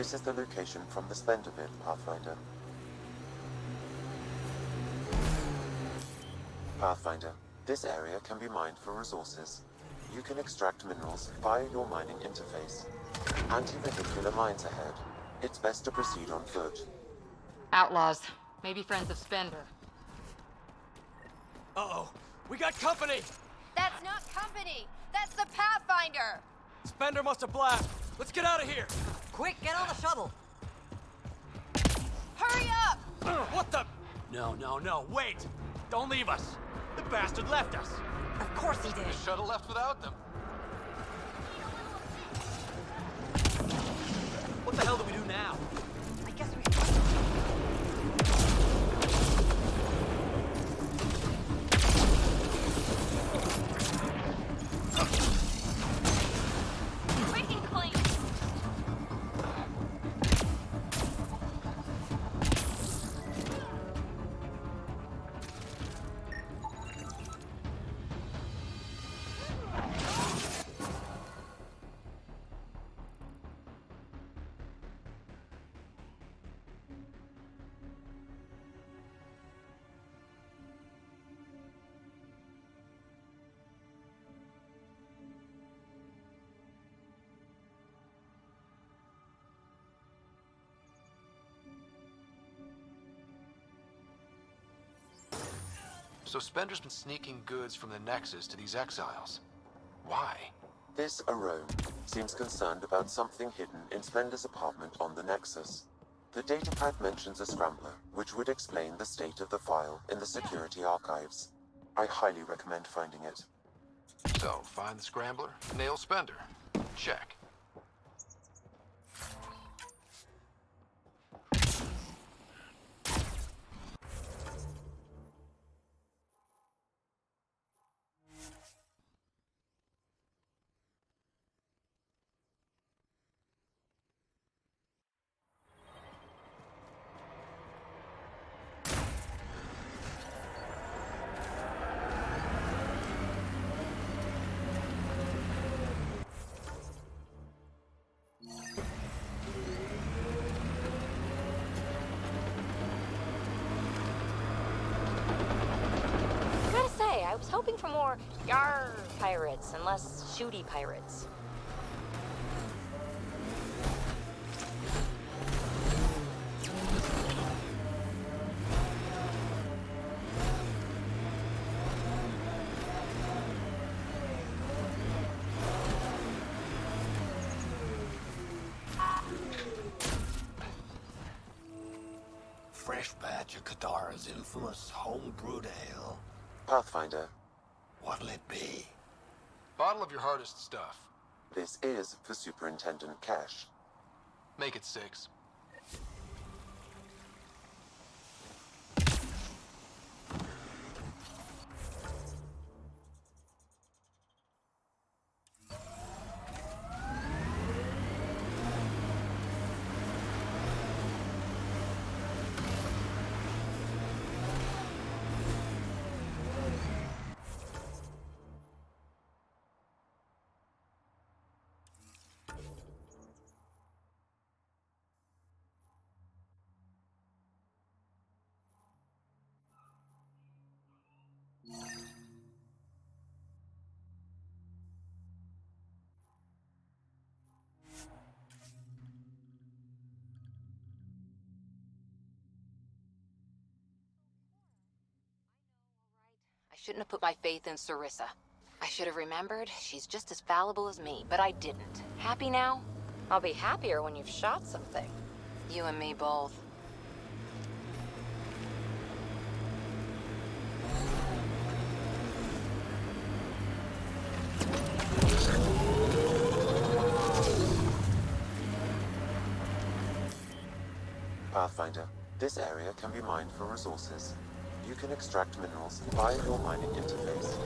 This is the location from the Spender bit, Pathfinder. Pathfinder, this area can be mined for resources. You can extract minerals via your mining interface. Anti-vehicular mines ahead. It's best to proceed on foot. Outlaws. Maybe friends of Spender. Uh-oh! We got company! That's not company! That's the Pathfinder! Spender must have blasted. Let's get out of here! Quick, get on the shuttle! Hurry up! What the? No, wait! Don't leave us! The bastard left us! Of course he did. The shuttle left without them. What the hell do we do now? I guess we... Quick and clean! So Spender's been sneaking goods from the Nexus to these exiles. Why? This Arone seems concerned about something hidden in Spender's apartment on the Nexus. The datapad mentions a scrambler, which would explain the state of the file in the security archives. I highly recommend finding it. So, find the scrambler, nail Spender. Check. I was hoping for more yar pirates and less shooty pirates. Fresh batch of Katara's infamous home-brewed ale. Pathfinder, What'll it be? Bottle of your hardest stuff. this is for Superintendent Cash. Make it 6. I shouldn't have put my faith in Sarissa. I should have remembered she's just as fallible as me, but I didn't. Happy now? I'll be happier when you've shot something. You and me both. Pathfinder, this area can be mined for resources. You can extract minerals via your mining interface.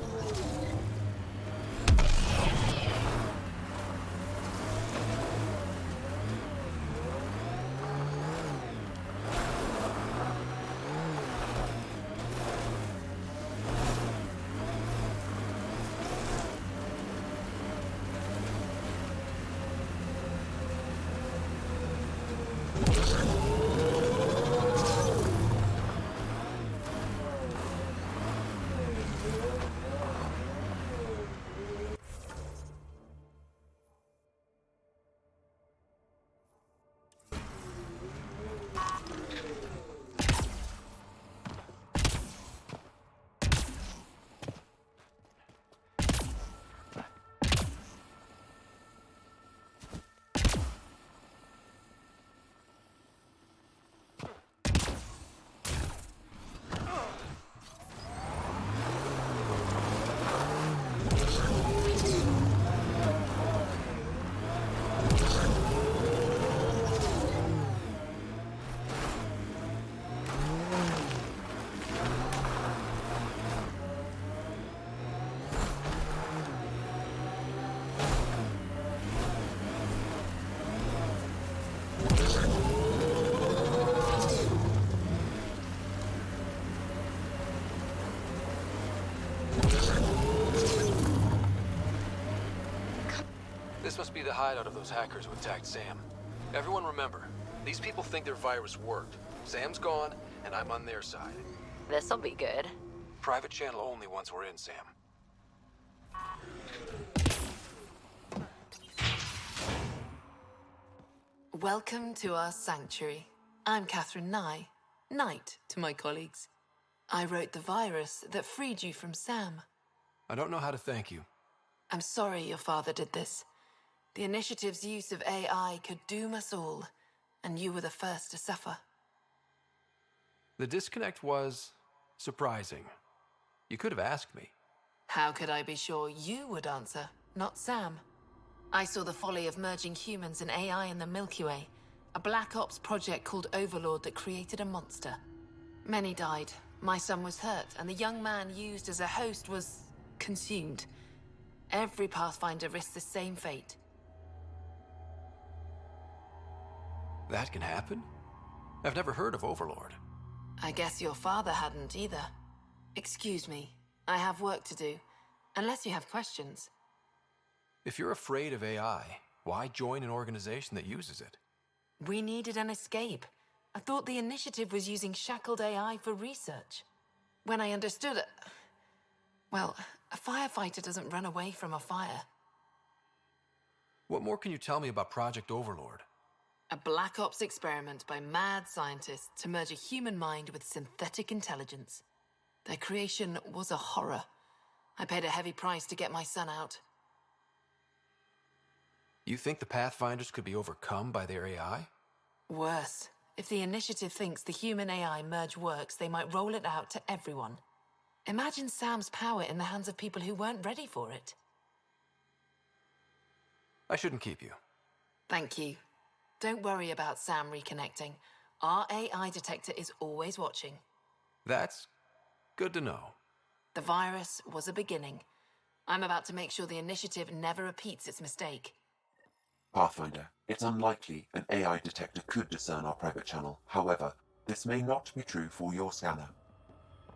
the hideout of those hackers who attacked Sam. Everyone remember, these people think their virus worked. Sam's gone, and I'm on their side. This'll be good. Private channel only once we're in, Sam. Welcome to our sanctuary. I'm Catherine Nye, Knight to my colleagues. I wrote the virus that freed you from Sam. I don't know how to thank you. I'm sorry your father did this. The initiative's use of AI could doom us all, and you were the first to suffer. The disconnect was surprising. You could have asked me. How could I be sure you would answer, not Sam? I saw the folly of merging humans and AI in the Milky Way, a Black Ops project called Overlord that created a monster. Many died, my son was hurt, and the young man used as a host was consumed. Every Pathfinder risks the same fate. That can happen? I've never heard of Overlord. I guess your father hadn't either. Excuse me, I have work to do, unless you have questions. If you're afraid of AI, why join an organization that uses it? We needed an escape. I thought the initiative was using shackled AI for research. When I understood it... Well, a firefighter doesn't run away from a fire. What more can you tell me about Project Overlord? A Black Ops experiment by mad scientists to merge a human mind with synthetic intelligence. Their creation was a horror. I paid a heavy price to get my son out. You think the Pathfinders could be overcome by their AI? Worse. If the initiative thinks the human-AI merge works, they might roll it out to everyone. Imagine Sam's power in the hands of people who weren't ready for it. I shouldn't keep you. Thank you. Don't worry about Sam reconnecting. Our AI detector is always watching. That's good to know. The virus was a beginning. I'm about to make sure the initiative never repeats its mistake. Pathfinder, it's unlikely an AI detector could discern our private channel. However, this may not be true for your scanner.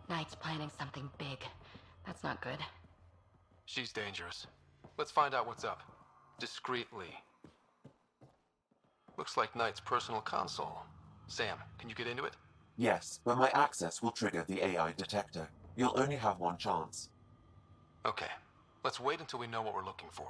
Knight's planning something big. That's not good. She's dangerous. Let's find out what's up. Discreetly. Looks like Knight's personal console. Sam, can you get into it? Yes, but my access will trigger the AI detector. You'll only have one chance. Okay. Let's wait until we know what we're looking for.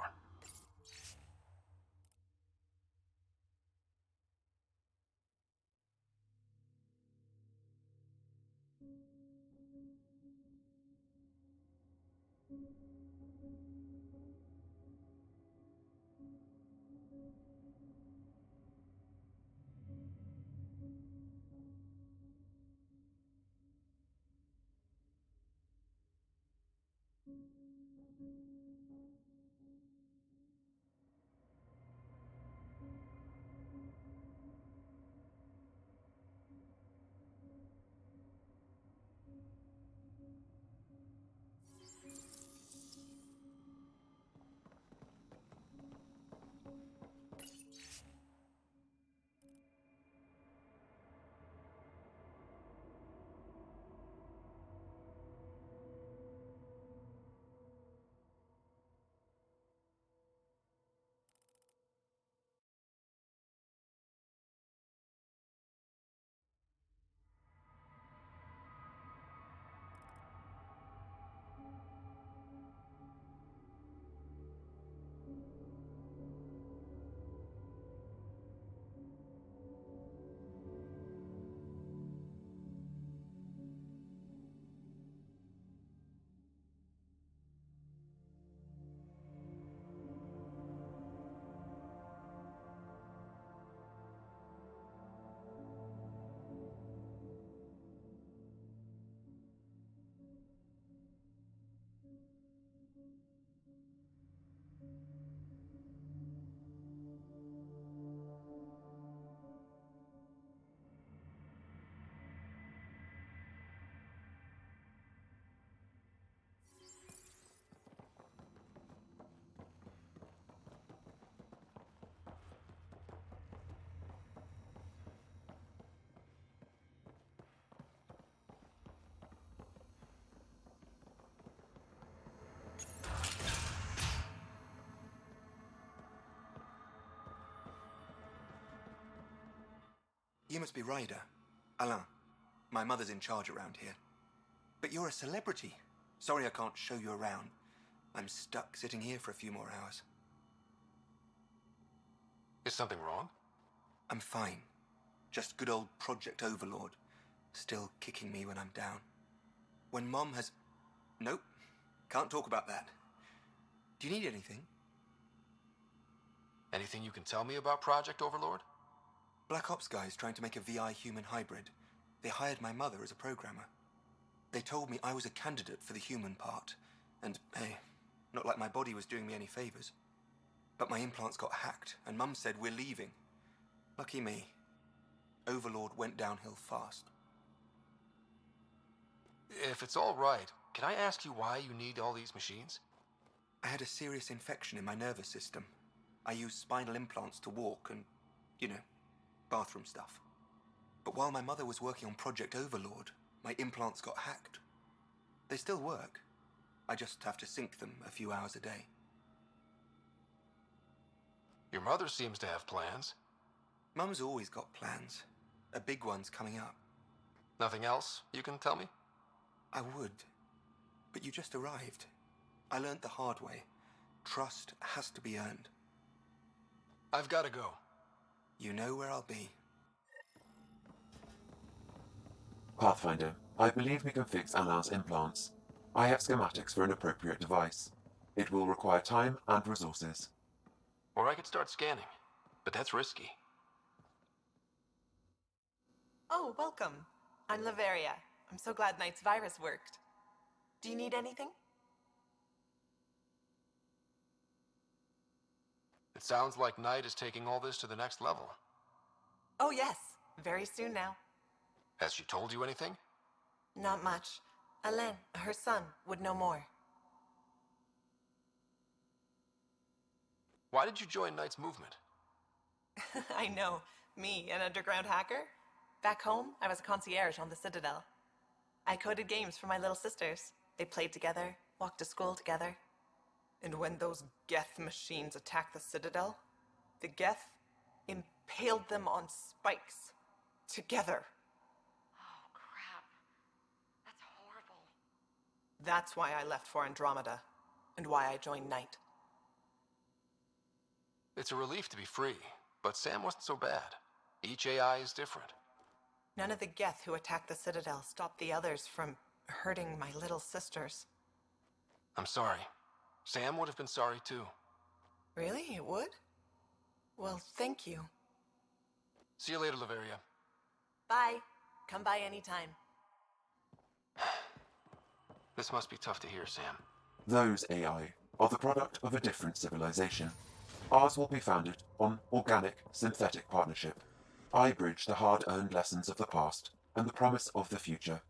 You must be Ryder. Alain. My mother's in charge around here. But you're a celebrity. Sorry I can't show you around. I'm stuck sitting here for a few more hours. Is something wrong? I'm fine. Just good old Project Overlord. Still kicking me when I'm down. When Mom has... Nope. Can't talk about that. Do you need anything? Anything you can tell me about Project Overlord? Black Ops guys trying to make a VI human hybrid. They hired my mother as a programmer. They told me I was a candidate for the human part. And, hey, not like my body was doing me any favors. But my implants got hacked, and Mum said we're leaving. Lucky me. Overlord went downhill fast. If it's all right, can I ask you why you need all these machines? I had a serious infection in my nervous system. I used spinal implants to walk and, you know, bathroom stuff. But while my mother was working on Project Overlord, my implants got hacked. They still work. I just have to sync them a few hours a day. Your mother seems to have plans. Mum's always got plans. A big one's coming up. Nothing else you can tell me? I would. But you just arrived. I learned the hard way. Trust has to be earned. I've got to go. You know where I'll be. Pathfinder, I believe we can fix Alain's implants. I have schematics for an appropriate device. It will require time and resources. Or I could start scanning, but that's risky. Oh, welcome. I'm Laveria. I'm so glad Knight's virus worked. Do you need anything? It sounds like Knight is taking all this to the next level. Oh, yes. Very soon now. Has she told you anything? Not much. Alain, her son, would know more. Why did you join Knight's movement? I know. Me, an underground hacker? Back home, I was a concierge on the Citadel. I coded games for my little sisters. They played together, walked to school together. And when those Geth machines attacked the Citadel, the Geth impaled them on spikes. Together. Oh, crap. That's horrible. That's why I left for Andromeda, and why I joined Knight. It's a relief to be free, but Sam wasn't so bad. Each AI is different. None of the Geth who attacked the Citadel stopped the others from hurting my little sisters. I'm sorry. Sam would have been sorry too. Really? It would? Well, thank you. See you later, Laveria. Bye. Come by anytime. This must be tough to hear, Sam. Those AI are the product of a different civilization. Ours will be founded on organic, synthetic partnership. I bridge the hard-earned lessons of the past and the promise of the future.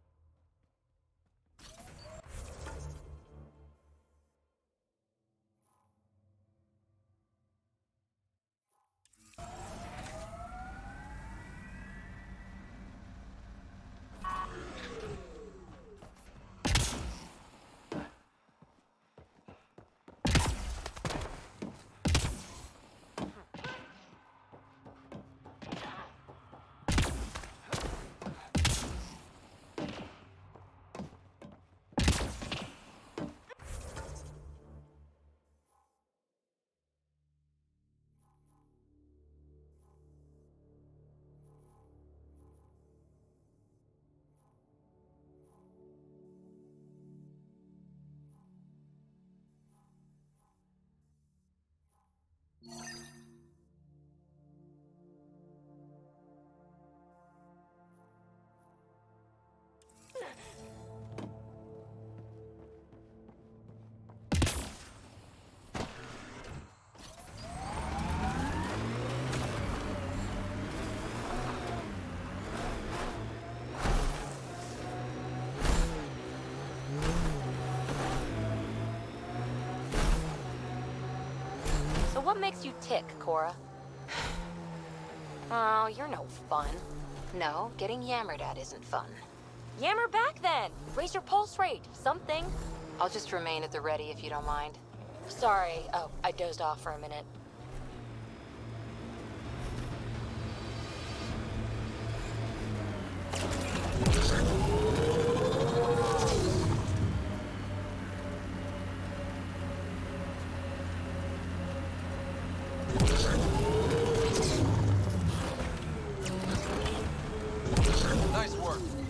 So what makes you tick, Cora? Oh, you're no fun. No, getting yammered at isn't fun. Yammer back then! Raise your pulse rate, something. I'll just remain at the ready if you don't mind. Sorry, oh, I dozed off for a minute. work.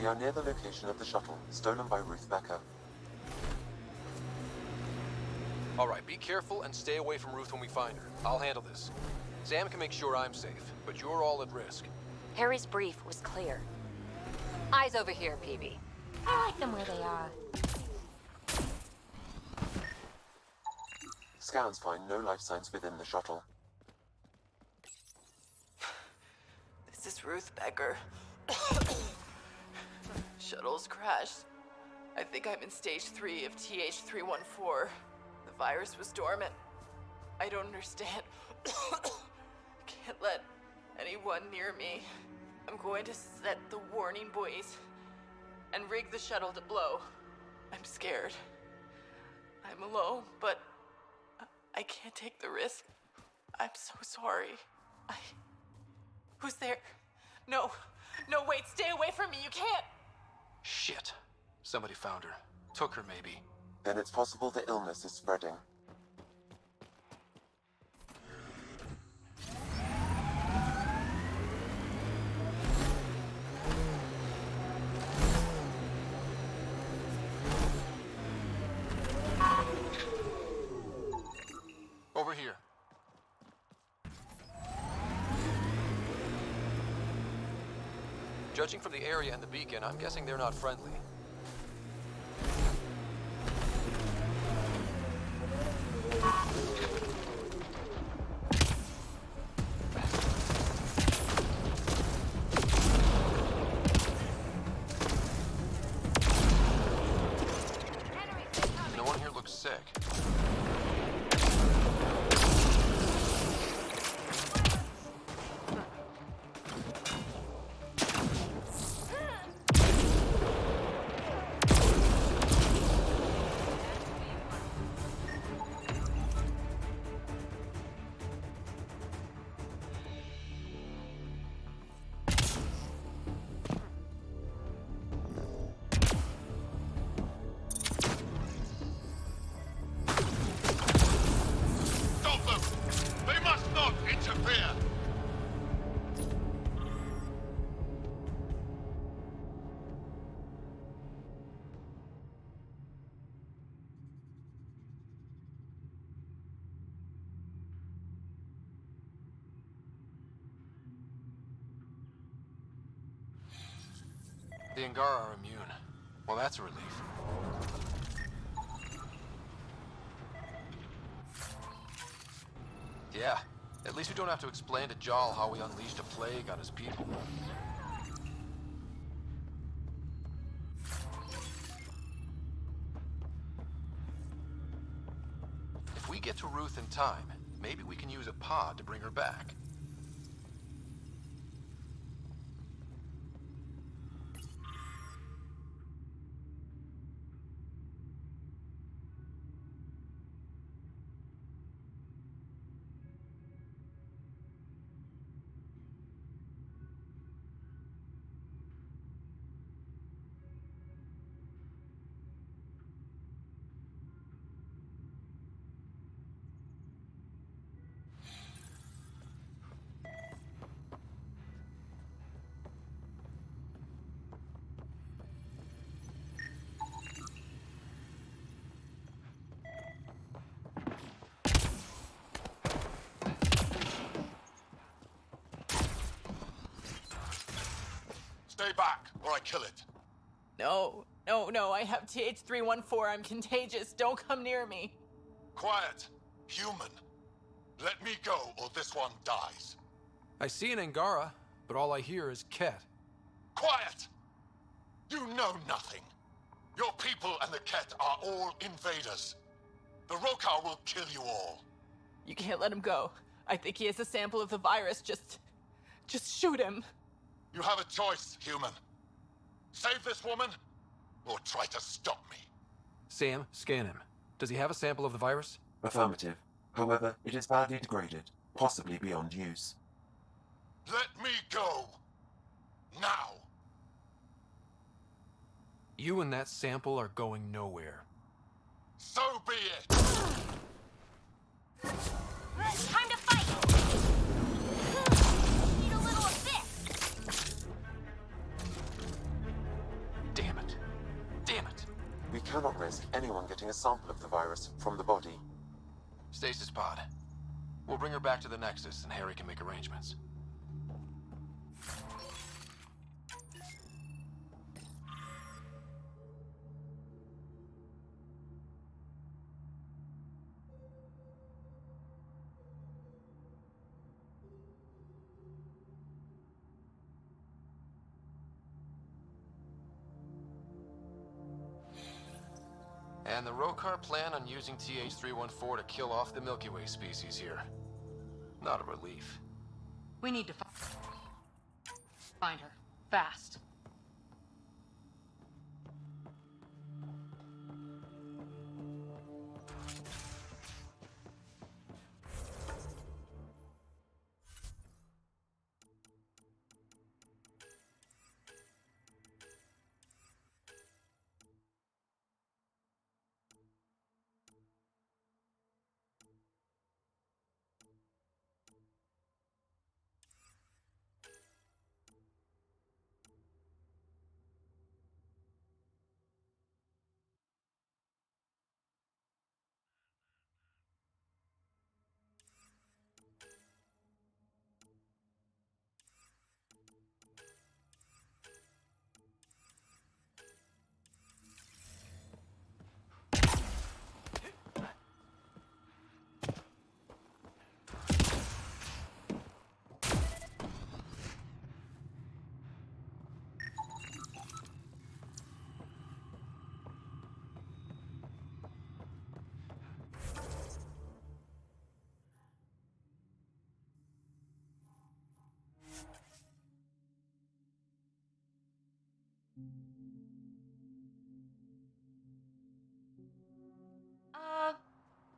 We are near the location of the shuttle, stolen by Ruth Becker. Alright, be careful and stay away from Ruth when we find her. I'll handle this. Sam can make sure I'm safe, but you're all at risk. Harry's brief was clear. Eyes over here, PB. I like them where they are. Scans find no life signs within the shuttle. This is Ruth Becker. Shuttle's crashed. I think I'm in stage 3 of TH314. The virus was dormant. I don't understand. Can't let anyone near me. I'm going to set the warning buoys and rig the shuttle to blow. I'm scared. I'm alone, but I can't take the risk. I'm so sorry. Who's there? No, wait, stay away from me, you can't! Shit. Somebody found her. Took her, maybe. Then it's possible the illness is spreading. Over here. Judging from the area and the beacon, I'm guessing they're not friendly. No one here looks sick. Stop them! They must not interfere! The Angara are immune. Well, that's a relief. Yeah, at least we don't have to explain to Jal how we unleashed a plague on his people. If we get to Ruth in time, maybe we can use a pod to bring her back. Stay back, or I kill it. No, no, I have TH314. I'm contagious. Don't come near me. Quiet. Human. Let me go, or this one dies. I see an Angara, but all I hear is Ket. Quiet! You know nothing. Your people and the Ket are all invaders. The Rokar will kill you all. You can't let him go. I think he has a sample of the virus. Just shoot him. You have a choice, human. Save this woman, or try to stop me. Sam, scan him. Does he have a sample of the virus? Affirmative. However, it is badly degraded, possibly beyond use. Let me go. Now. You and that sample are going nowhere. So be it. Time to fight! Need a little of this! Damn it. Damn it. We cannot risk anyone getting a sample of the virus from the body. Stasis pod. We'll bring her back to the Nexus and Harry can make arrangements. And the Rokar plan on using TH314 to kill off the Milky Way species here. Not a relief. We need to find her. Fast.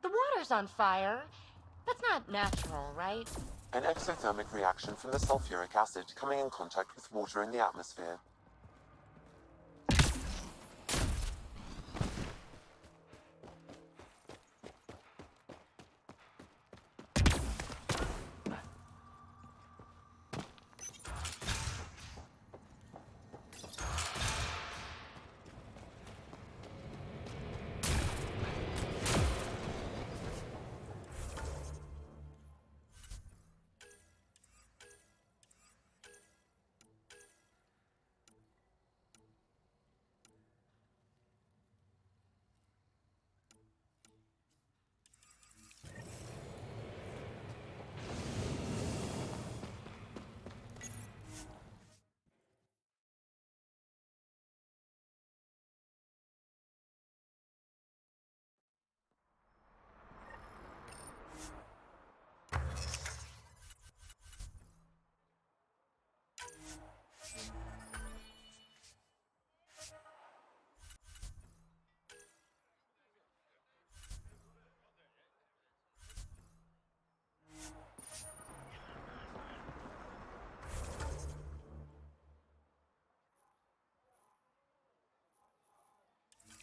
The water's on fire. That's not natural, right? An exothermic reaction from the sulfuric acid coming in contact with water in the atmosphere.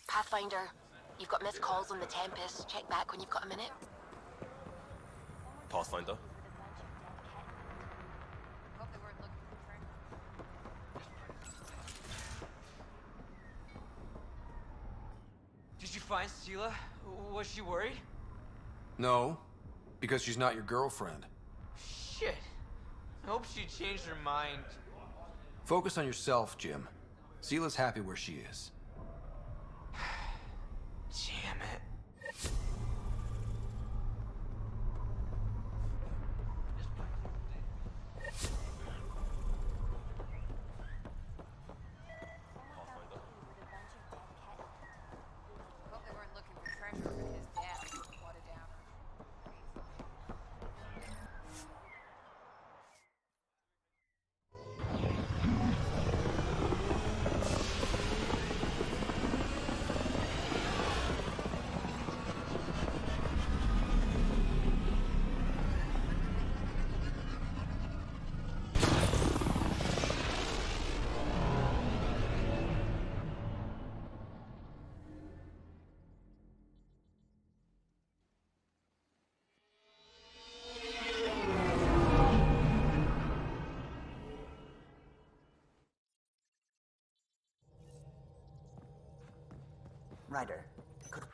Pathfinder, you've got missed calls on the Tempest. Check back when you've got a minute. Pathfinder? Did you find Stila? Was she worried? No, because she's not your girlfriend. Shit. I hope she changed her mind. Focus on yourself, Jim. Sela's happy where she is. Damn it. Hope they weren't looking for treasure for his dad. What a downer. Ryder, could...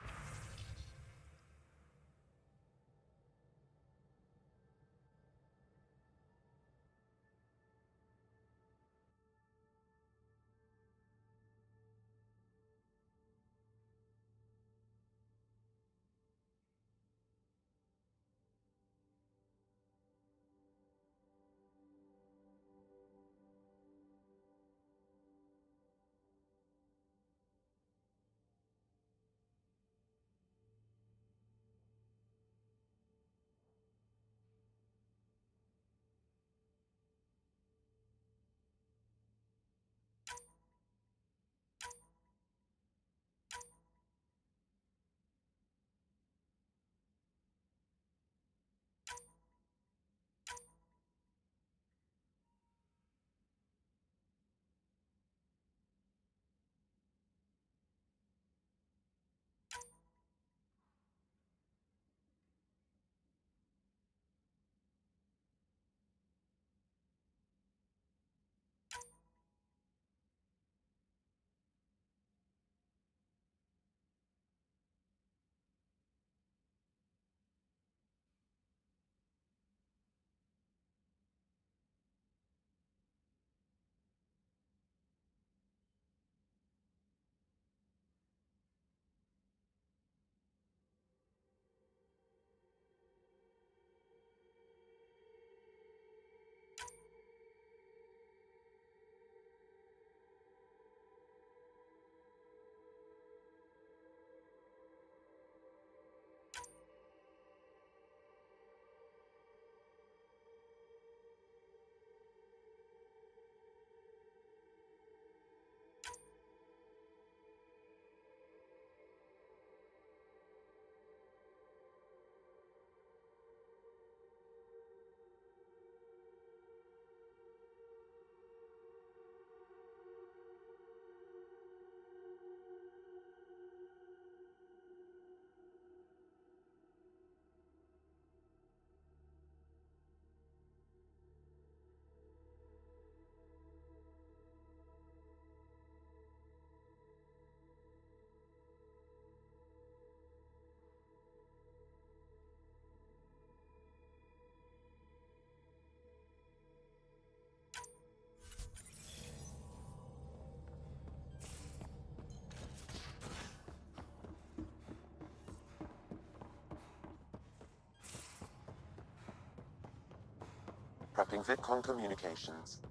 Prepping VidCon communications.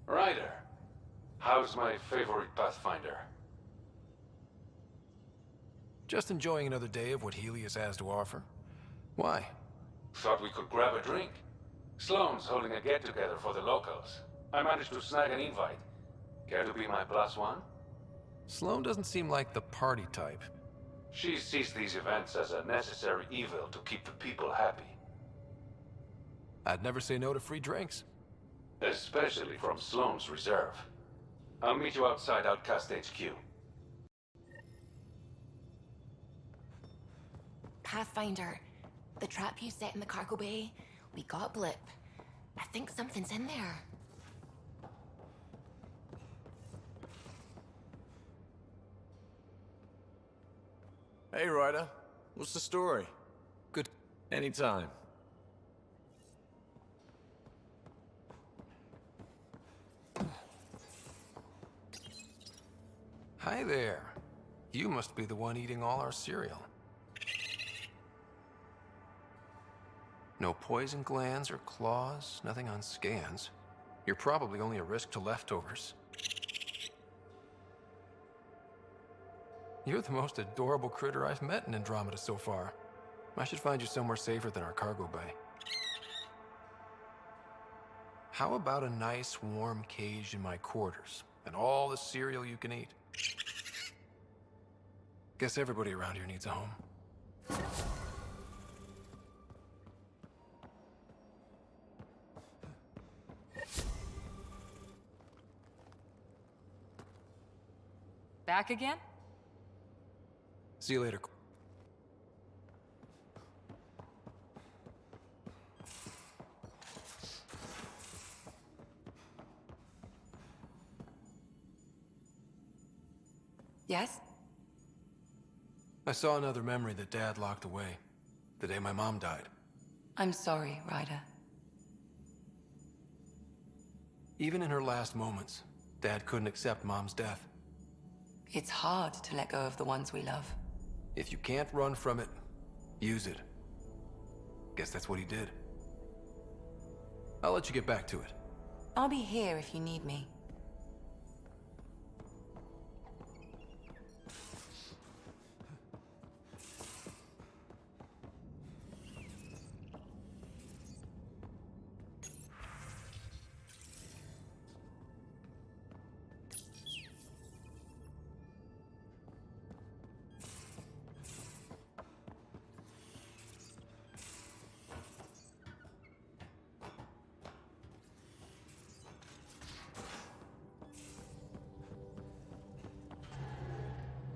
Ryder, how's my favorite Pathfinder? Just enjoying another day of what Helios has to offer. Why? Thought we could grab a drink. Sloane's holding a get-together for the locals. I managed to snag an invite. Care to be my +1? Sloane doesn't seem like the party type. She sees these events as a necessary evil to keep the people happy. I'd never say no to free drinks. Especially from Sloane's reserve. I'll meet you outside Outcast HQ. Pathfinder, the trap you set in the cargo bay, we got a blip. I think something's in there. Hey, Ryder. What's the story? Good. Anytime. Hi there. You must be the one eating all our cereal. No poison glands or claws, nothing on scans. You're probably only a risk to leftovers. You're the most adorable critter I've met in Andromeda so far. I should find you somewhere safer than our cargo bay. How about a nice warm cage in my quarters and all the cereal you can eat? Guess everybody around here needs a home. Back again? See you later. Yes? I saw another memory that Dad locked away, the day my mom died. I'm sorry, Ryder. Even in her last moments, Dad couldn't accept Mom's death. It's hard to let go of the ones we love. If you can't run from it, use it. Guess that's what he did. I'll let you get back to it. I'll be here if you need me.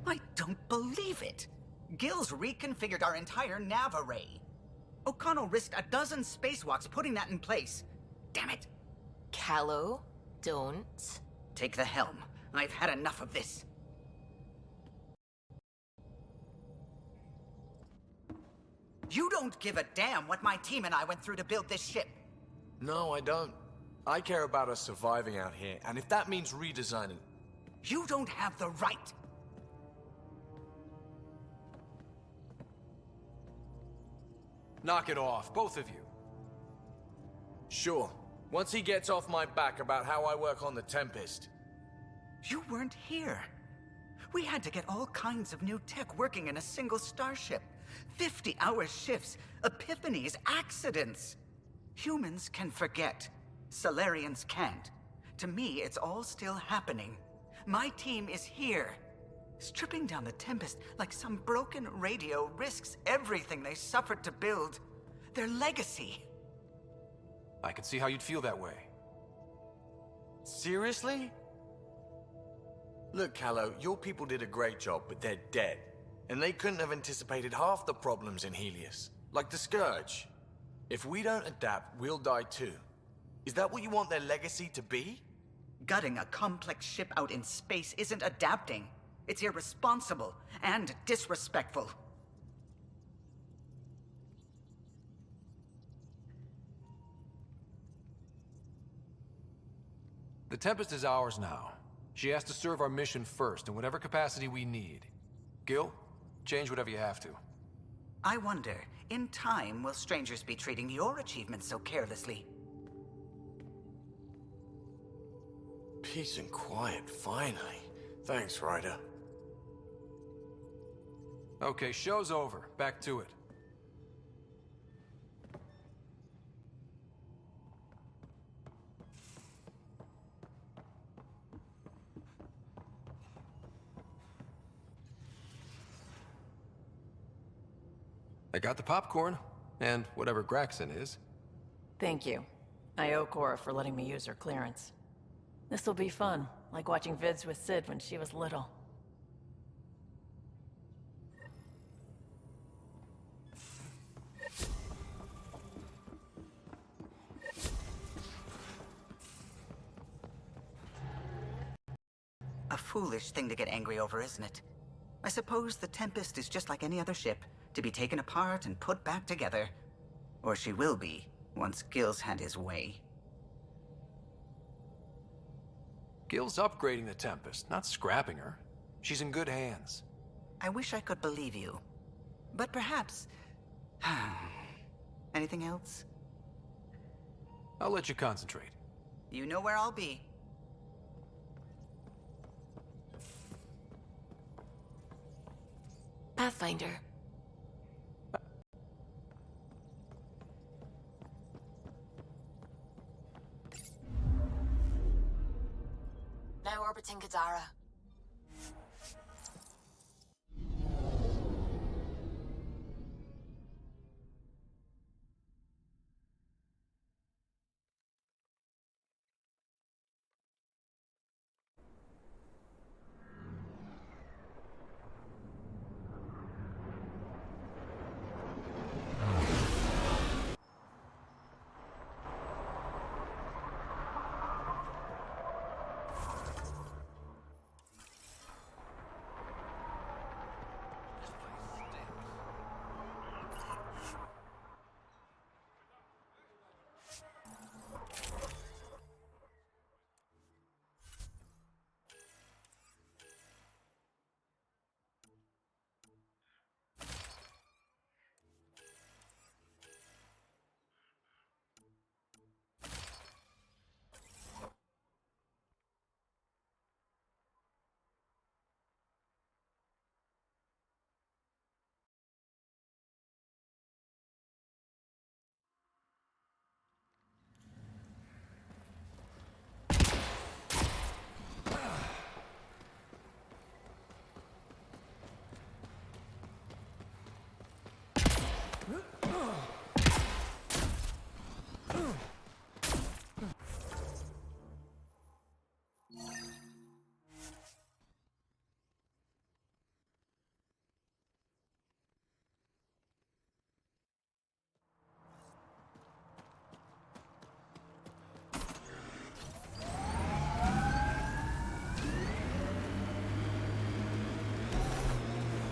I don't believe it. Gil's reconfigured our entire nav array. O'Connell risked a dozen spacewalks putting that in place. Damn it. Callow, don't. Take the helm. I've had enough of this. You don't give a damn what my team and I went through to build this ship. No, I don't. I care about us surviving out here, and if that means redesigning... You don't have the right. Knock it off, both of you. Sure. Once he gets off my back about how I work on the Tempest. You weren't here. We had to get all kinds of new tech working in a single starship. 50-hour shifts, epiphanies, accidents. Humans can forget. Solarians can't. To me, it's all still happening. My team is here. Stripping down the Tempest like some broken radio risks everything they suffered to build. Their legacy. I can see how you'd feel that way. Seriously? Look, Callow, your people did a great job, but they're dead. And they couldn't have anticipated half the problems in Helios. Like the Scourge. If we don't adapt, we'll die too. Is that what you want their legacy to be? Gutting a complex ship out in space isn't adapting. It's irresponsible and disrespectful. The Tempest is ours now. She has to serve our mission first in whatever capacity we need. Gil, change whatever you have to. I wonder, in time, will strangers be treating your achievements so carelessly? Peace and quiet, finally. Thanks, Ryder. Okay, show's over. Back to it. I got the popcorn, and whatever Gregson is. Thank you. I owe Cora for letting me use her clearance. This'll be fun, like watching vids with Sid when she was little. A foolish thing to get angry over, isn't it? I suppose the Tempest is just like any other ship, to be taken apart and put back together. Or she will be, once Gil's had his way. Gil's upgrading the Tempest, not scrapping her. She's in good hands. I wish I could believe you. But perhaps... Anything else? I'll let you concentrate. You know where I'll be. Pathfinder. Now orbiting Kadara.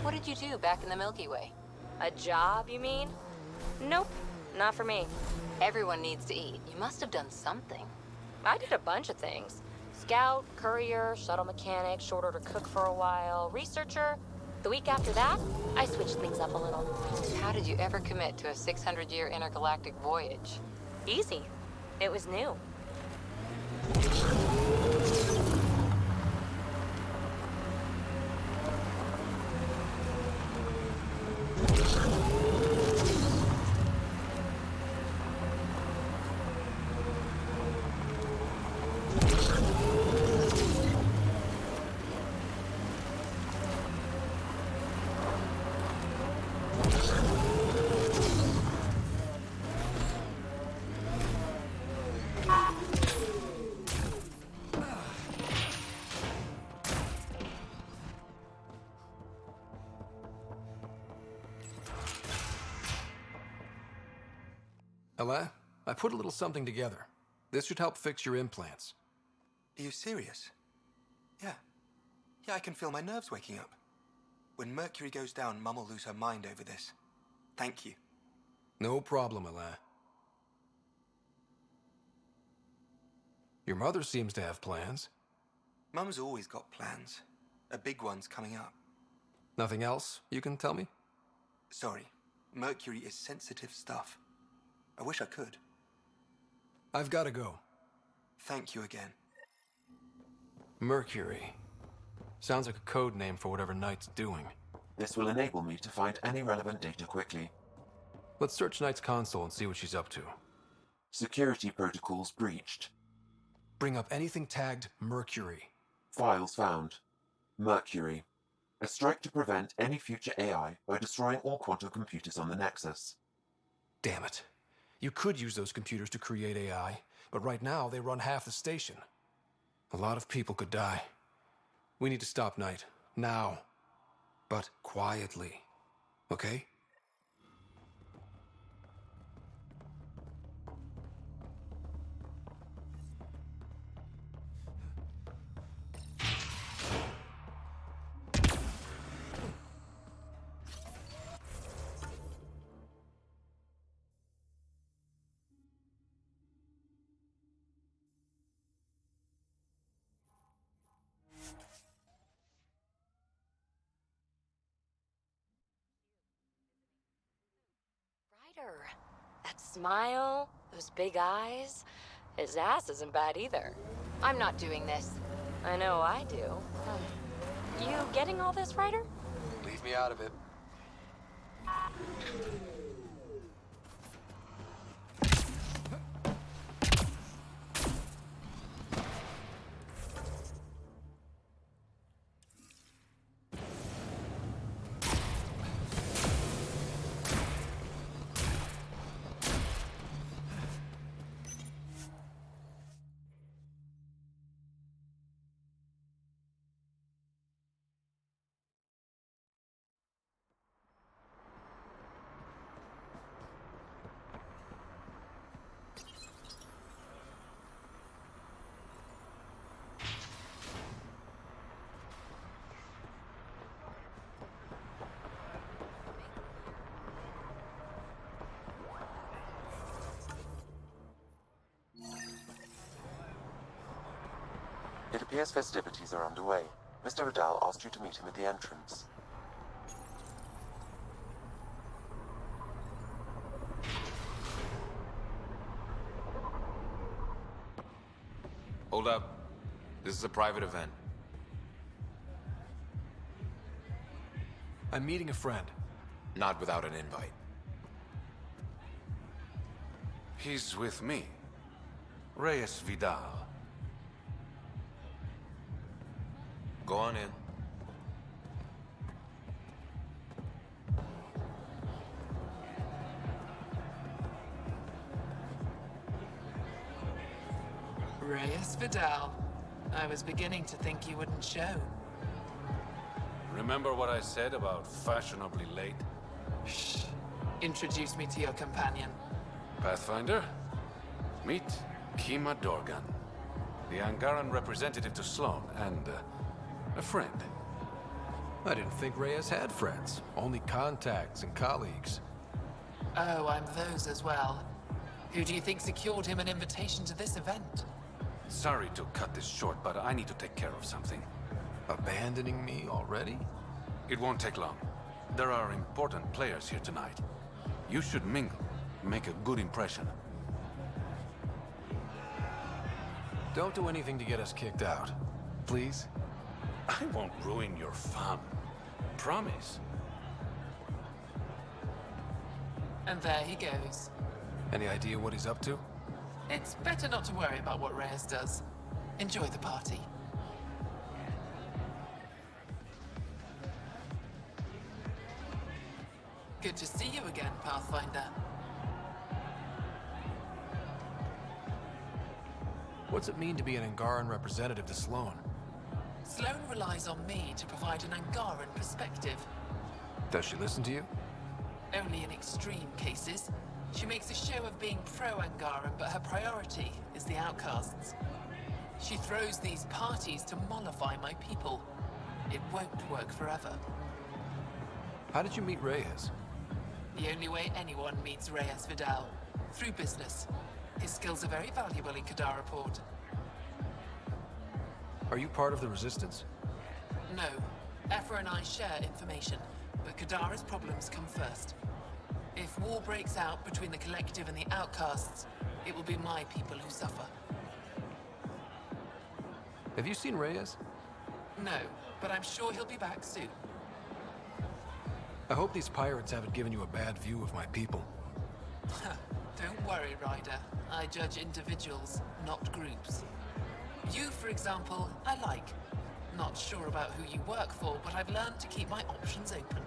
What did you do back in the Milky Way? A job, you mean? Nope, not for me. Everyone needs to eat. You must have done something. I did a bunch of things. Scout, courier, shuttle mechanic, short order cook for a while, researcher. The week after that, I switched things up a little. How did you ever commit to a 600-year intergalactic voyage? Easy. It was new. Ella, I put a little something together. This should help fix your implants. Are you serious? Yeah. Yeah, I can feel my nerves waking up. When Mercury goes down, Mum will lose her mind over this. Thank you. No problem, Ella. Your mother seems to have plans. Mum's always got plans. A big one's coming up. Nothing else you can tell me? Sorry. Mercury is sensitive stuff. I wish I could. I've got to go. Thank you again. Mercury. Sounds like a code name for whatever Knight's doing. This will enable me to find any relevant data quickly. Let's search Knight's console and see what she's up to. Security protocols breached. Bring up anything tagged Mercury. Files found. Mercury. A strike to prevent any future AI by destroying all quantum computers on the Nexus. Damn it. You could use those computers to create AI, but right now they run half the station. A lot of people could die. We need to stop Knight. Now. But quietly. Okay? Ryder. That smile, those big eyes. His ass isn't bad either. I'm not doing this. I know I do. You getting all this, Ryder? Leave me out of it. It appears festivities are underway. Mr. Vidal asked you to meet him at the entrance. Hold up. This is a private event. I'm meeting a friend. Not without an invite. He's with me. Reyes Vidal. Go on in. Reyes Vidal. I was beginning to think you wouldn't show. Remember what I said about fashionably late? Shh. Introduce me to your companion. Pathfinder? Meet Kima Dorgan, the Angaran representative to Sloan, and a friend. I didn't think Reyes had friends. Only contacts and colleagues. Oh, I'm those as well. Who do you think secured him an invitation to this event? Sorry to cut this short, but I need to take care of something. Abandoning me already? It won't take long. There are important players here tonight. You should mingle, make a good impression. Don't do anything to get us kicked out. Please? I won't ruin your fun. Promise. And there he goes. Any idea what he's up to? It's better not to worry about what Reyes does. Enjoy the party. Good to see you again, Pathfinder. What's it mean to be an Angaran representative to Sloan? Sloan relies on me to provide an Angaran perspective. Does she listen to you? Only in extreme cases. She makes a show of being pro-Angaran, but her priority is the outcasts. She throws these parties to mollify my people. It won't work forever. How did you meet Reyes? The only way anyone meets Reyes Vidal. Through business. His skills are very valuable in Kadara Port. Are you part of the Resistance? No. Ephra and I share information, but Kadara's problems come first. If war breaks out between the Collective and the Outcasts, it will be my people who suffer. Have you seen Reyes? No, but I'm sure he'll be back soon. I hope these pirates haven't given you a bad view of my people. Don't worry, Ryder. I judge individuals, not groups. You, for example, I like. Not sure about who you work for, but I've learned to keep my options open.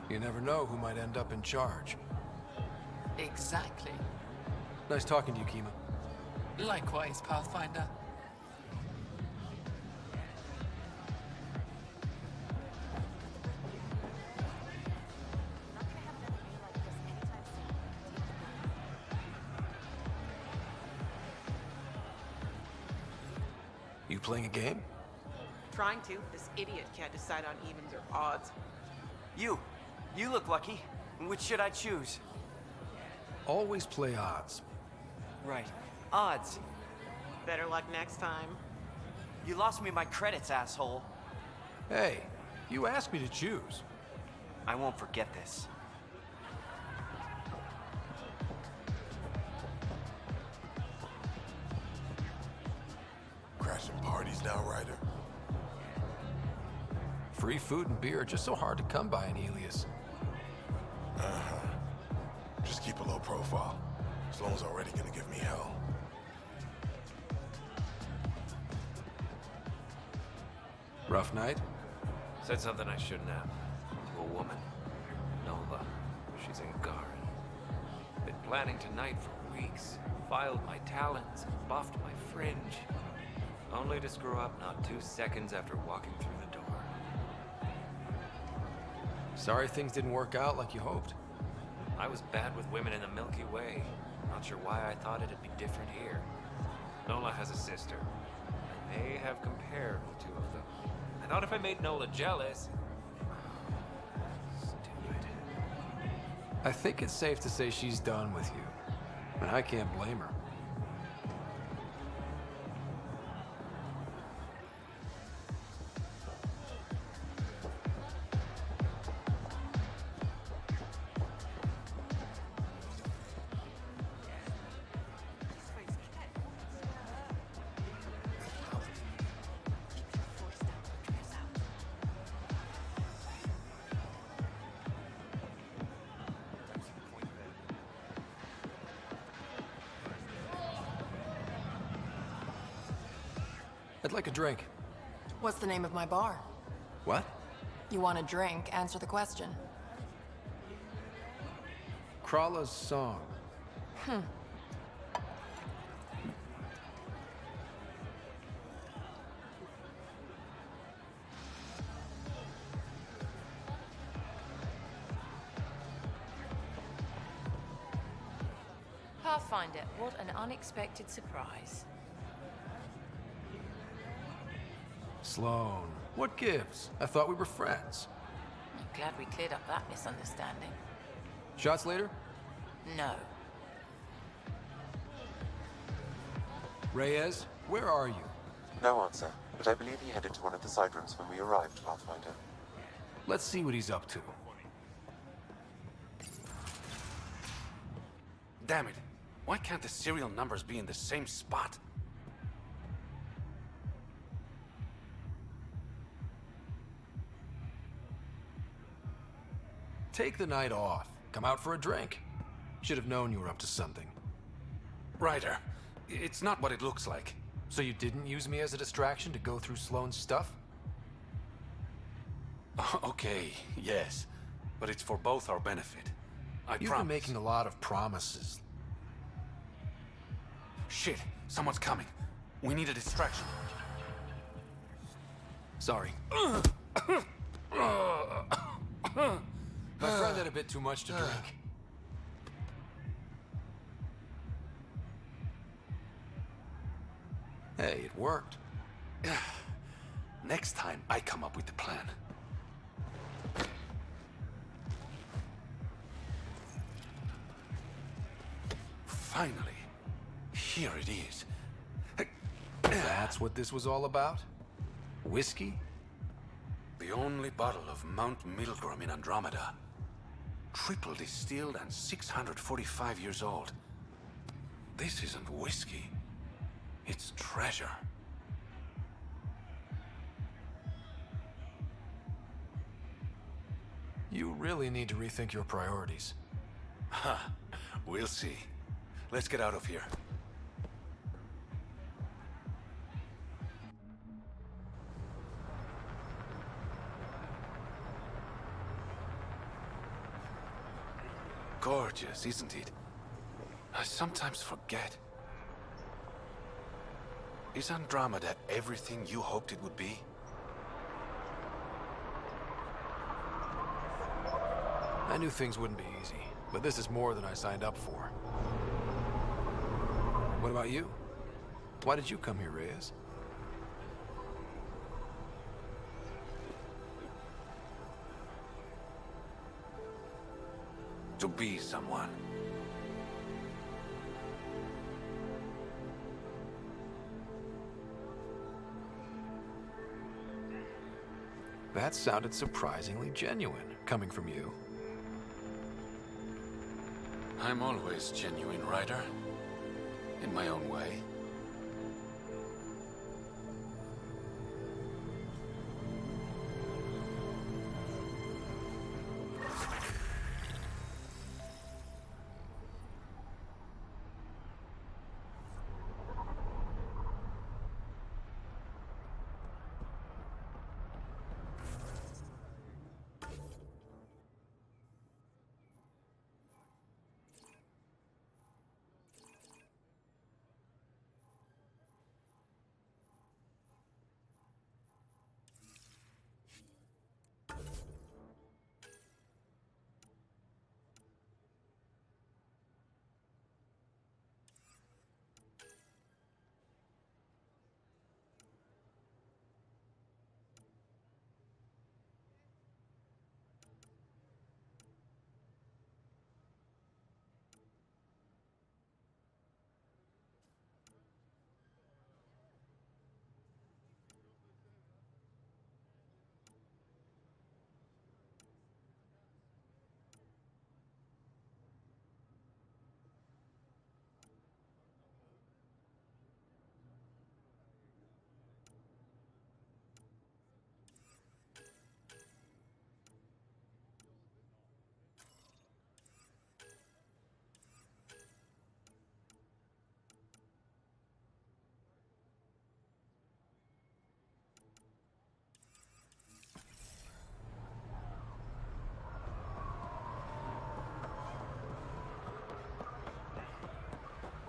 You never know who might end up in charge. Exactly. Nice talking to you, Kima. Likewise, Pathfinder. You playing a game? Trying to. This idiot can't decide on evens or odds. You look lucky. Which should I choose? Always play odds. Right. Odds. Better luck next time. You lost me my credits, asshole. Hey, you asked me to choose. I won't forget this. Downrighter. Free food and beer are just so hard to come by in Helios. Uh-huh. Just keep a low profile. Sloan's already gonna give me hell. Rough night? Said something I shouldn't have. To a woman. Nola. She's in Garen. Been planning tonight for weeks. Filed my talons and buffed my fringe. Only to screw up not 2 seconds after walking through the door. Sorry things didn't work out like you hoped. I was bad with women in the Milky Way. Not sure why I thought it'd be different here. Nola has a sister. I may have compared the two of them. I thought if I made Nola jealous... Stupid. I think it's safe to say she's done with you. And I can't blame her. I'd like a drink. What's the name of my bar? What? You want a drink? Answer the question. Krala's song. Pathfinder, what an unexpected surprise. Sloan, what gives? I thought we were friends. I'm glad we cleared up that misunderstanding. Shots later? No. Reyes, where are you? No answer, but I believe he headed to one of the side rooms when we arrived, Pathfinder. Let's see what he's up to. Damn it. Why can't the serial numbers be in the same spot? Take the night off. Come out for a drink. Should have known you were up to something. Ryder, it's not what it looks like. So you didn't use me as a distraction to go through Sloan's stuff? Okay, yes. But it's for both our benefit. You've been making a lot of promises. Shit, someone's coming. We need a distraction. Sorry. My friend had a bit too much to drink. Hey, it worked. Next time, I come up with the plan. Finally. Here it is. That's what this was all about? Whiskey? The only bottle of Mount Milgram in Andromeda. Triple distilled and 645 years old. This isn't whiskey. It's treasure. You really need to rethink your priorities. Huh. We'll see. Let's get out of here. Gorgeous, isn't it? I sometimes forget. Is Andromeda everything you hoped it would be? I knew things wouldn't be easy, but this is more than I signed up for. What about you? Why did you come here, Reyes? To be someone. That sounded surprisingly genuine, coming from you. I'm always genuine, Ryder. In my own way.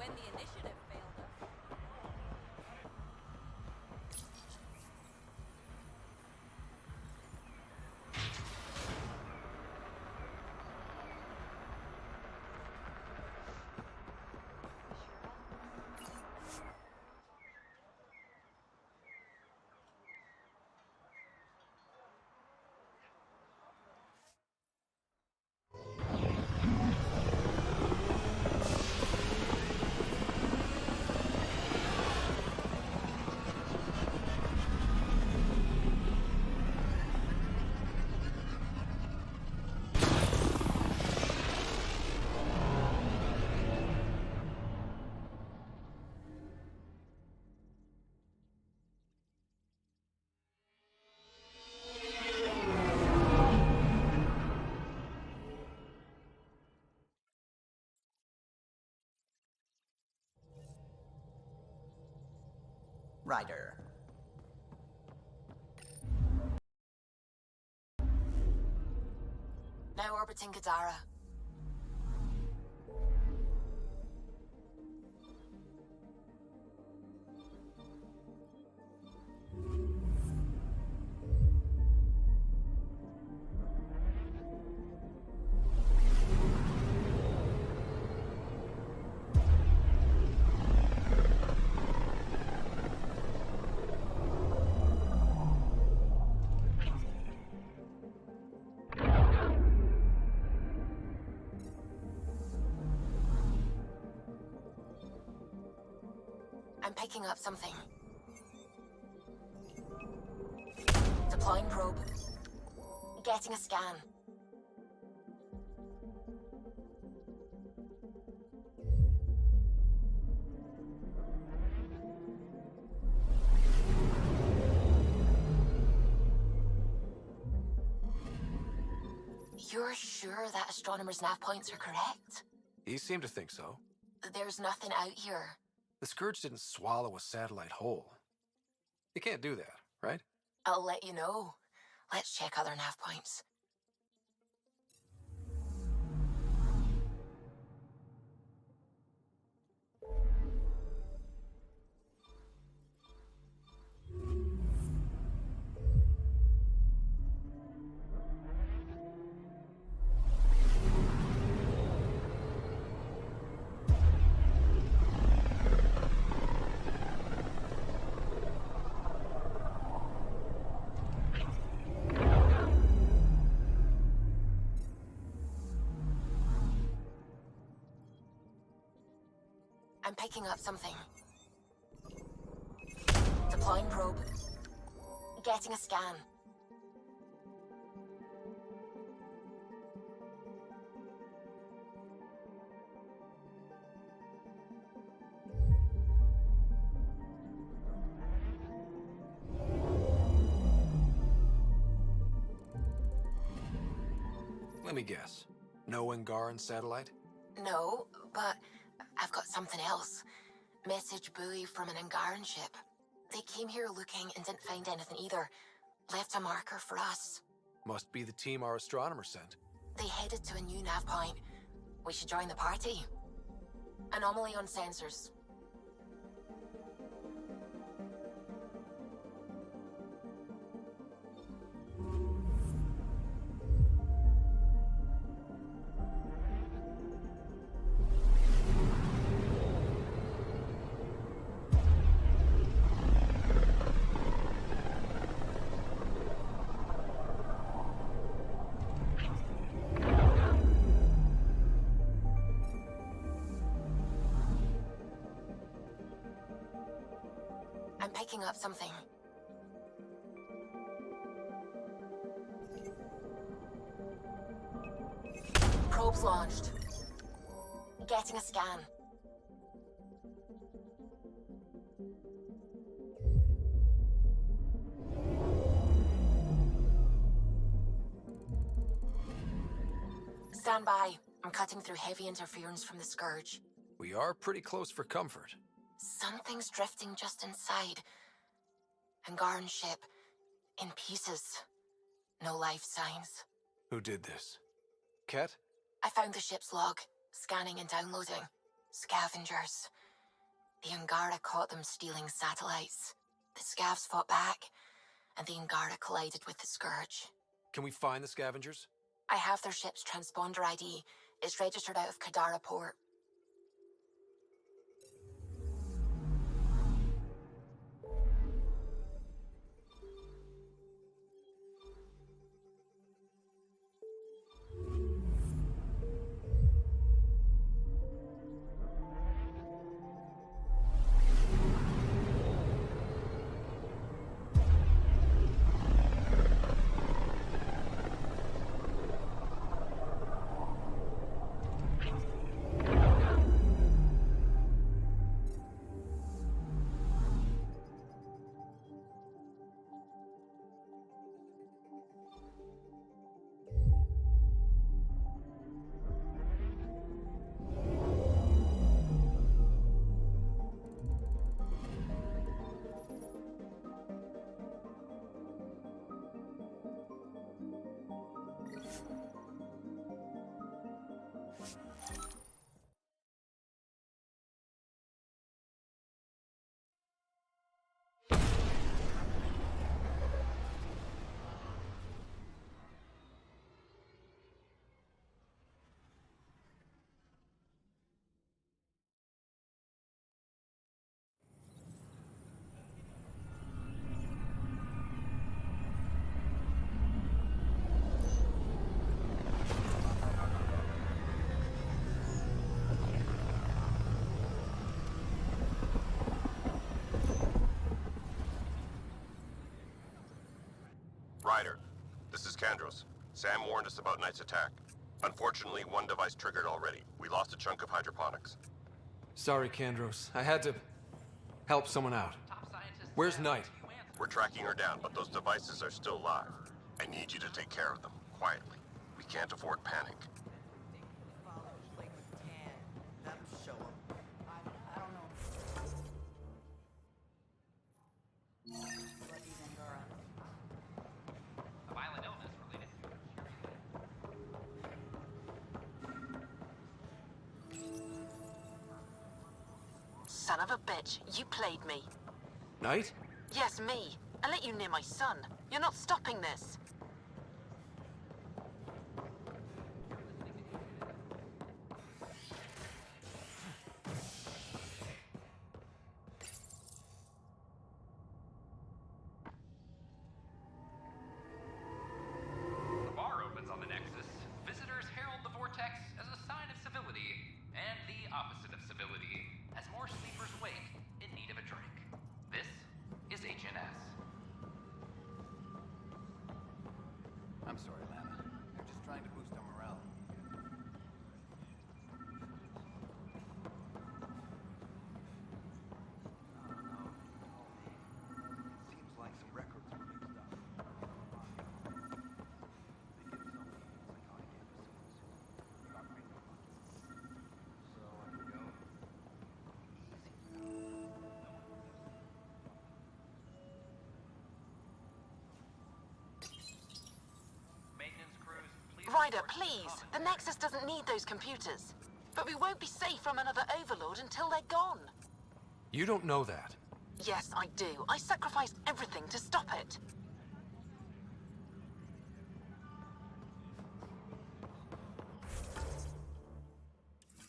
when the initiative failed us. Ryder. Now orbiting Gadara. I'm picking up something. Deploying probe. Getting a scan. You're sure that astronomers' nav points are correct? He seemed to think so. There's nothing out here. The Scourge didn't swallow a satellite whole. You can't do that, right? I'll let you know. Let's check other nav points. I'm picking up something. Deploying probe. Getting a scan. Let me guess. No Angaran satellite? No, but I've got something else. Message buoy from an Angaran ship. They came here looking and didn't find anything either. Left a marker for us. Must be the team our astronomer sent. They headed to a new nav point. We should join the party. Anomaly on sensors. I'm picking up something. Probes launched. Getting a scan. Stand by. I'm cutting through heavy interference from the Scourge. We are pretty close for comfort. Something's drifting just inside. Angaran ship. In pieces. No life signs. Who did this? Ket? I found the ship's log. Scanning and downloading. Scavengers. The Angara caught them stealing satellites. The Scavs fought back, and the Angara collided with the Scourge. Can we find the scavengers? I have their ship's transponder ID. It's registered out of Kadara port. Ryder, this is Kandros. Sam warned us about Knight's attack. Unfortunately, one device triggered already. We lost a chunk of hydroponics. Sorry, Kandros. I had to help someone out. Where's Knight? We're tracking her down, but those devices are still live. I need you to take care of them, quietly. We can't afford panic. Son of a bitch, you played me. Knight? Yes, me. I let you near my son. You're not stopping this. The bar opens on the Nexus. Visitors herald the vortex as a sign of civility, and the opposite of civility, as more sleepers wake in need of a drink. This is HNS. I'm sorry, Lana. I'm just trying to boost our morale. Seems like some records were mixed up. They give so many psychotic episodes. They got great robots. So I can go Maintenance crews, please. Ryder, please. The Nexus doesn't need those computers. But we won't be safe from another overlord until they're gone. You don't know that. Yes, I do. I sacrificed everything to stop it.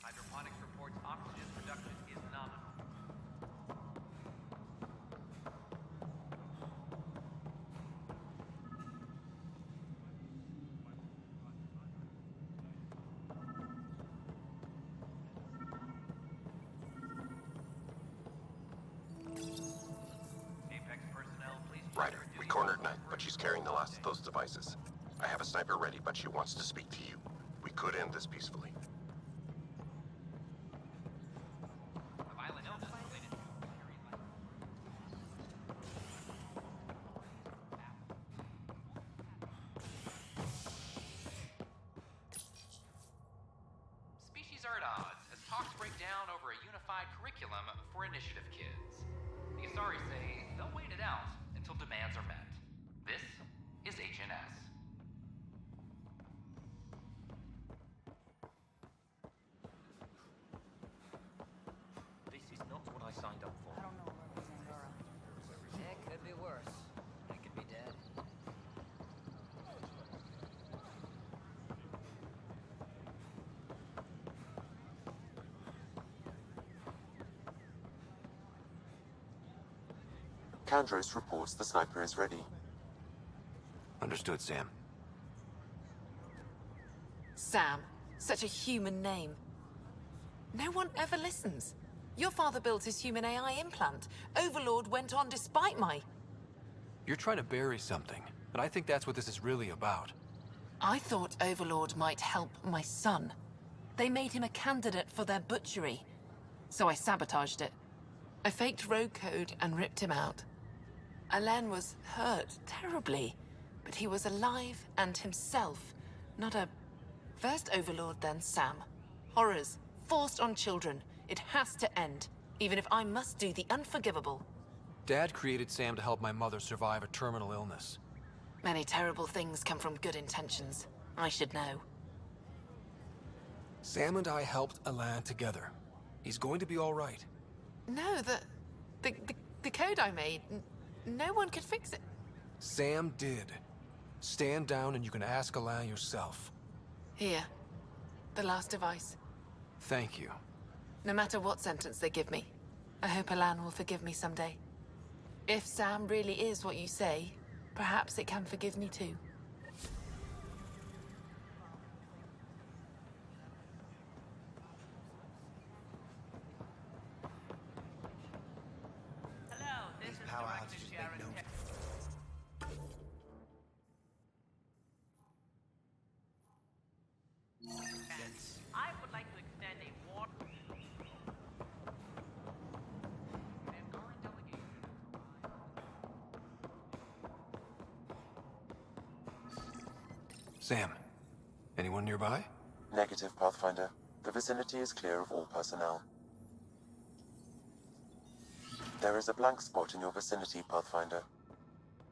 Hydroponics reports oxygen production is nominal. Apex personnel, please. Ryder, we cornered Knight, but she's carrying the last of those devices. I have a sniper ready, but she wants to speak to you. We could end this peacefully. A violent illness related to Species are at odds as talks break down over a unified curriculum for initiative kids. The Asari say they'll wait it out until demands are met. This is HNS. This is not what I signed Kandros reports the sniper is ready. Understood, Sam. Sam. Such a human name. No one ever listens. Your father built his human AI implant. Overlord went on despite my... You're trying to bury something, and I think that's what this is really about. I thought Overlord might help my son. They made him a candidate for their butchery. So I sabotaged it. I faked rogue code and ripped him out. Alain was hurt terribly, but he was alive and himself, not a... First Overlord, then Sam. Horrors, forced on children. It has to end, even if I must do the unforgivable. Dad created Sam to help my mother survive a terminal illness. Many terrible things come from good intentions. I should know. Sam and I helped Alain together. He's going to be all right. No, the code I made, no one could fix it. Sam did. Stand down and you can ask Alain yourself. Here. The last device. Thank you. No matter what sentence they give me, I hope Alain will forgive me someday. If Sam really is what you say, perhaps it can forgive me too. Hello, this is Director Sharon. I would like to extend a warm... Sam, anyone nearby? Negative, Pathfinder. The vicinity is clear of all personnel. There is a blank spot in your vicinity, Pathfinder.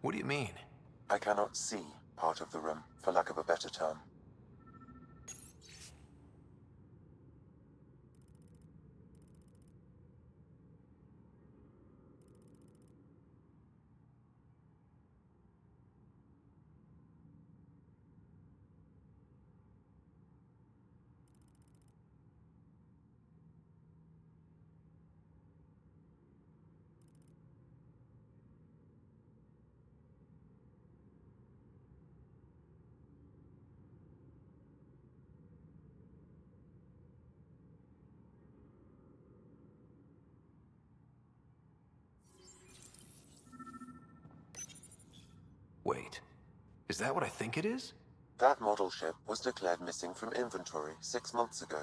What do you mean? I cannot see part of the room, for lack of a better term. Wait, is that what I think it is? That model ship was declared missing from inventory 6 months ago.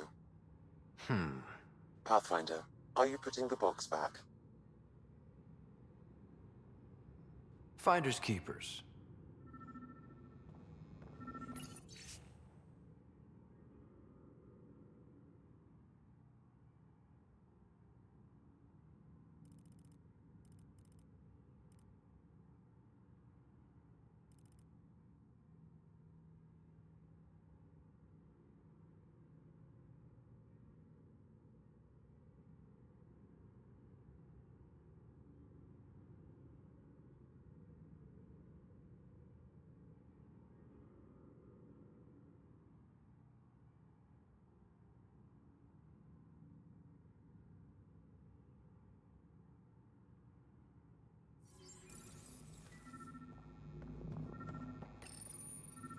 Pathfinder, are you putting the box back? Finders keepers.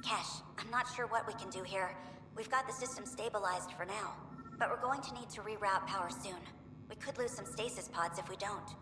Cash, I'm not sure what we can do here. We've got the system stabilized for now, but we're going to need to reroute power soon. We could lose some stasis pods if we don't.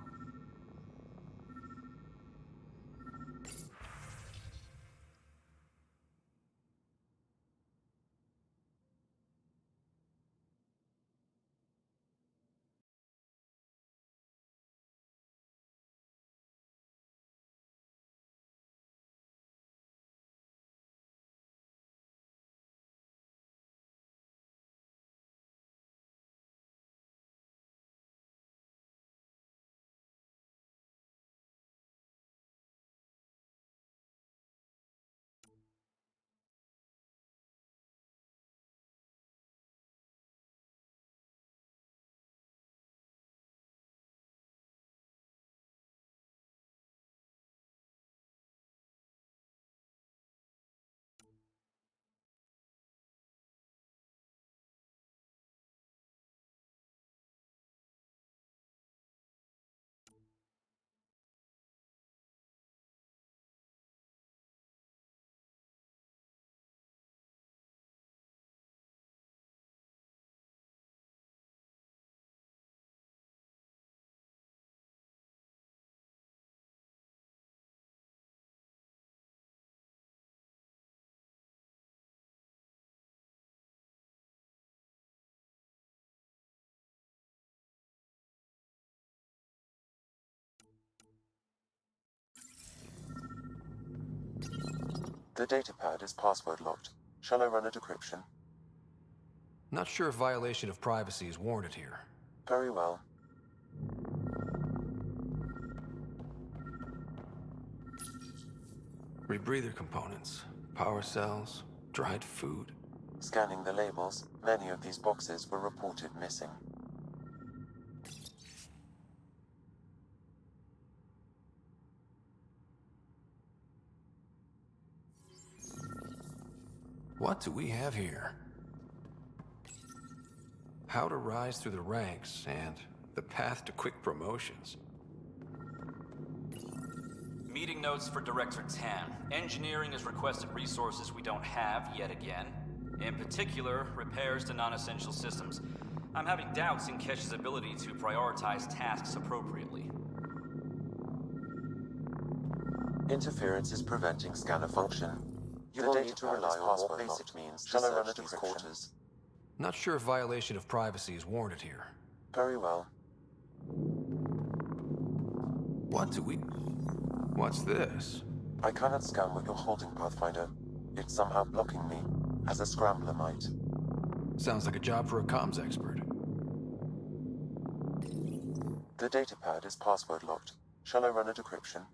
The datapad is password locked. Shall I run a decryption? Not sure if violation of privacy is warranted here. Very well. Rebreather components, power cells, dried food. Scanning the labels, many of these boxes were reported missing. What do we have here? How to rise through the ranks and the path to quick promotions. Meeting notes for Director Tan. Engineering has requested resources we don't have yet again. In particular, repairs to non-essential systems. I'm having doubts in Kesh's ability to prioritize tasks appropriately. Interference is preventing scanner function. You will need to rely on more basic means to search these quarters. Not sure if violation of privacy is warranted here. Very well. What's this? I cannot scan what you're holding, Pathfinder. It's somehow blocking me, as a scrambler might. Sounds like a job for a comms expert. The datapad is password locked. Shall I run a decryption?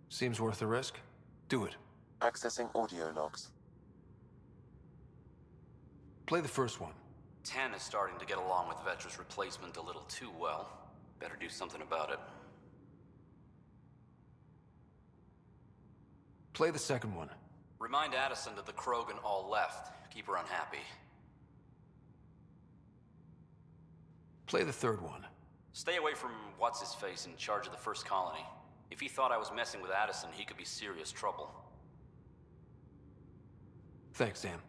Seems worth the risk. Do it. Accessing audio logs. Play the first one. Tan is starting to get along with Vetra's replacement a little too well. Better do something about it. Play the second one. Remind Addison that the Krogan all left. Keep her unhappy. Play the third one. Stay away from what's-his-face in charge of the first colony. If he thought I was messing with Addison, he could be serious trouble. Thanks, Sam.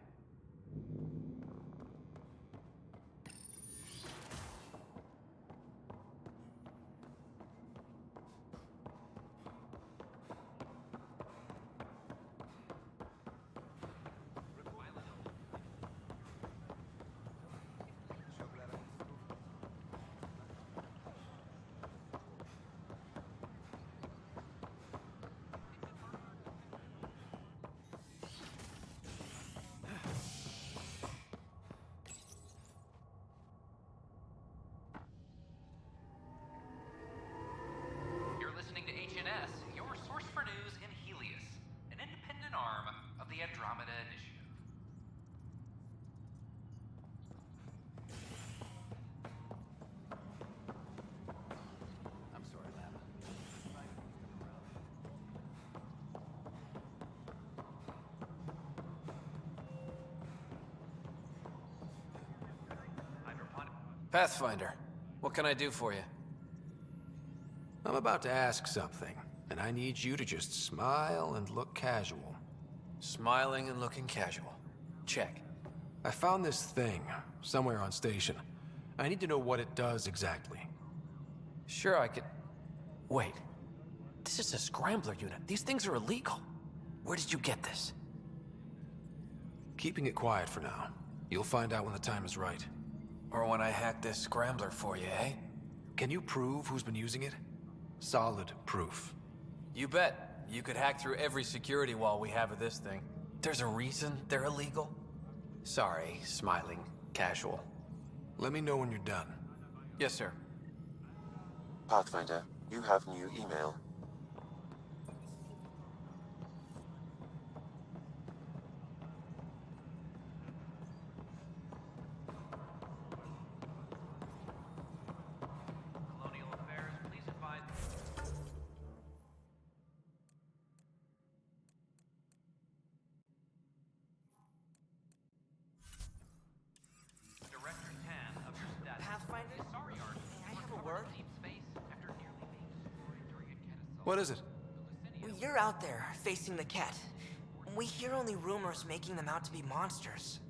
Your source for news in Helios, an independent arm of the Andromeda Initiative. I'm sorry, Lama. Pathfinder, what can I do for you? I'm about to ask something, and I need you to just smile and look casual. Smiling and looking casual. Check. I found this thing somewhere on station. I need to know what it does exactly. Sure, I could... Wait. This is a scrambler unit. These things are illegal. Where did you get this? Keeping it quiet for now. You'll find out when the time is right. Or when I hack this scrambler for you, eh? Can you prove who's been using it? Solid proof. You bet. You could hack through every security wall we have of this thing. There's a reason they're illegal? Sorry, smiling, casual. Let me know when you're done. Yes, sir. Pathfinder, you have new email. Colonial Affairs, please advise. Director Tan of your status. Pathfinder? Sorry, Art. May I have a word? Deep space after nearly being destroyed during a catastrophe. What is it? Well, you're out there, facing the cat. We hear only rumors making them out to be monsters.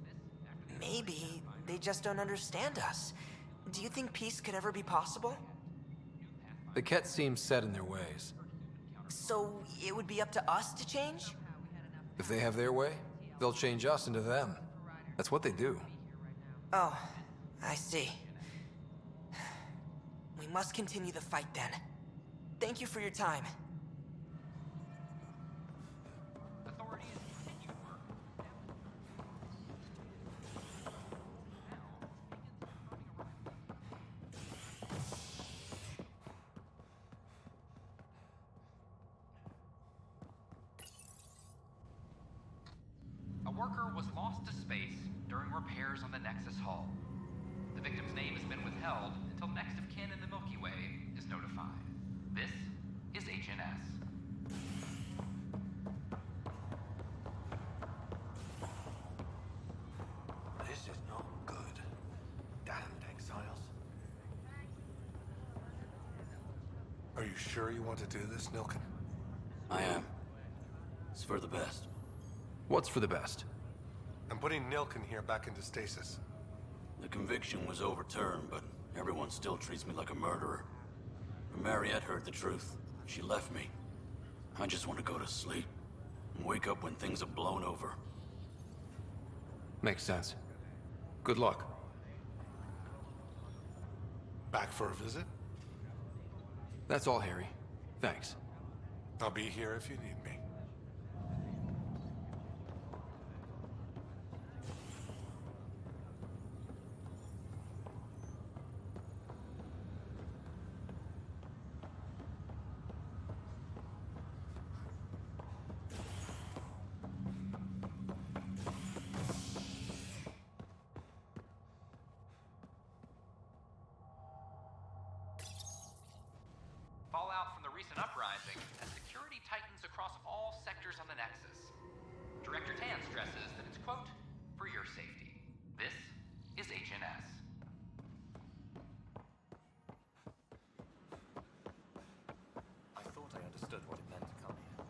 Maybe they just don't understand us. Do you think peace could ever be possible? The Ket seem set in their ways. So it would be up to us to change? If they have their way, they'll change us into them. That's what they do. Oh, I see. We must continue the fight then. Thank you for your time. Authorities, worker was lost to space during repairs on the Nexus hull. The victim's name has been withheld until next of kin in the Milky Way is notified. This is HNS. This is not good. Damned exiles. Are you sure you want to do this, Nilken? I am. It's for the best. What's for the best? I'm putting Nilken here back into stasis. The conviction was overturned, but everyone still treats me like a murderer. When Mariette heard the truth, she left me. I just want to go to sleep and wake up when things have blown over. Makes sense. Good luck. Back for a visit? That's all, Harry. Thanks. I'll be here if you need me. Fallout from the recent uprising has security tightens across all sectors on the Nexus. Director Tan stresses that it's, quote, for your safety. This is HNS. I thought I understood what it meant to come here.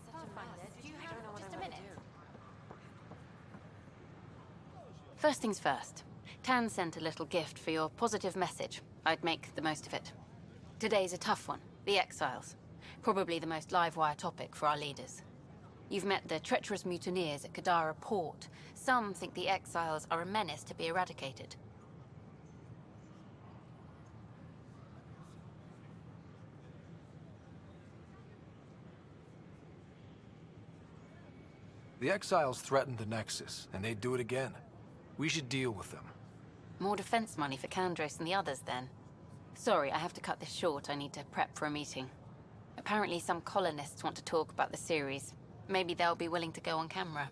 It's such a mess. Do you have just a minute? First things first. Tan sent a little gift for your positive message. I'd make the most of it. Today's a tough one. The exiles. Probably the most live-wire topic for our leaders. You've met the treacherous mutineers at Kadara Port. Some think the exiles are a menace to be eradicated. The exiles threatened the Nexus, and they'd do it again. We should deal with them. More defense money for Kandros and the others, then. Sorry, I have to cut this short. I need to prep for a meeting. Apparently some colonists want to talk about the series. Maybe they'll be willing to go on camera.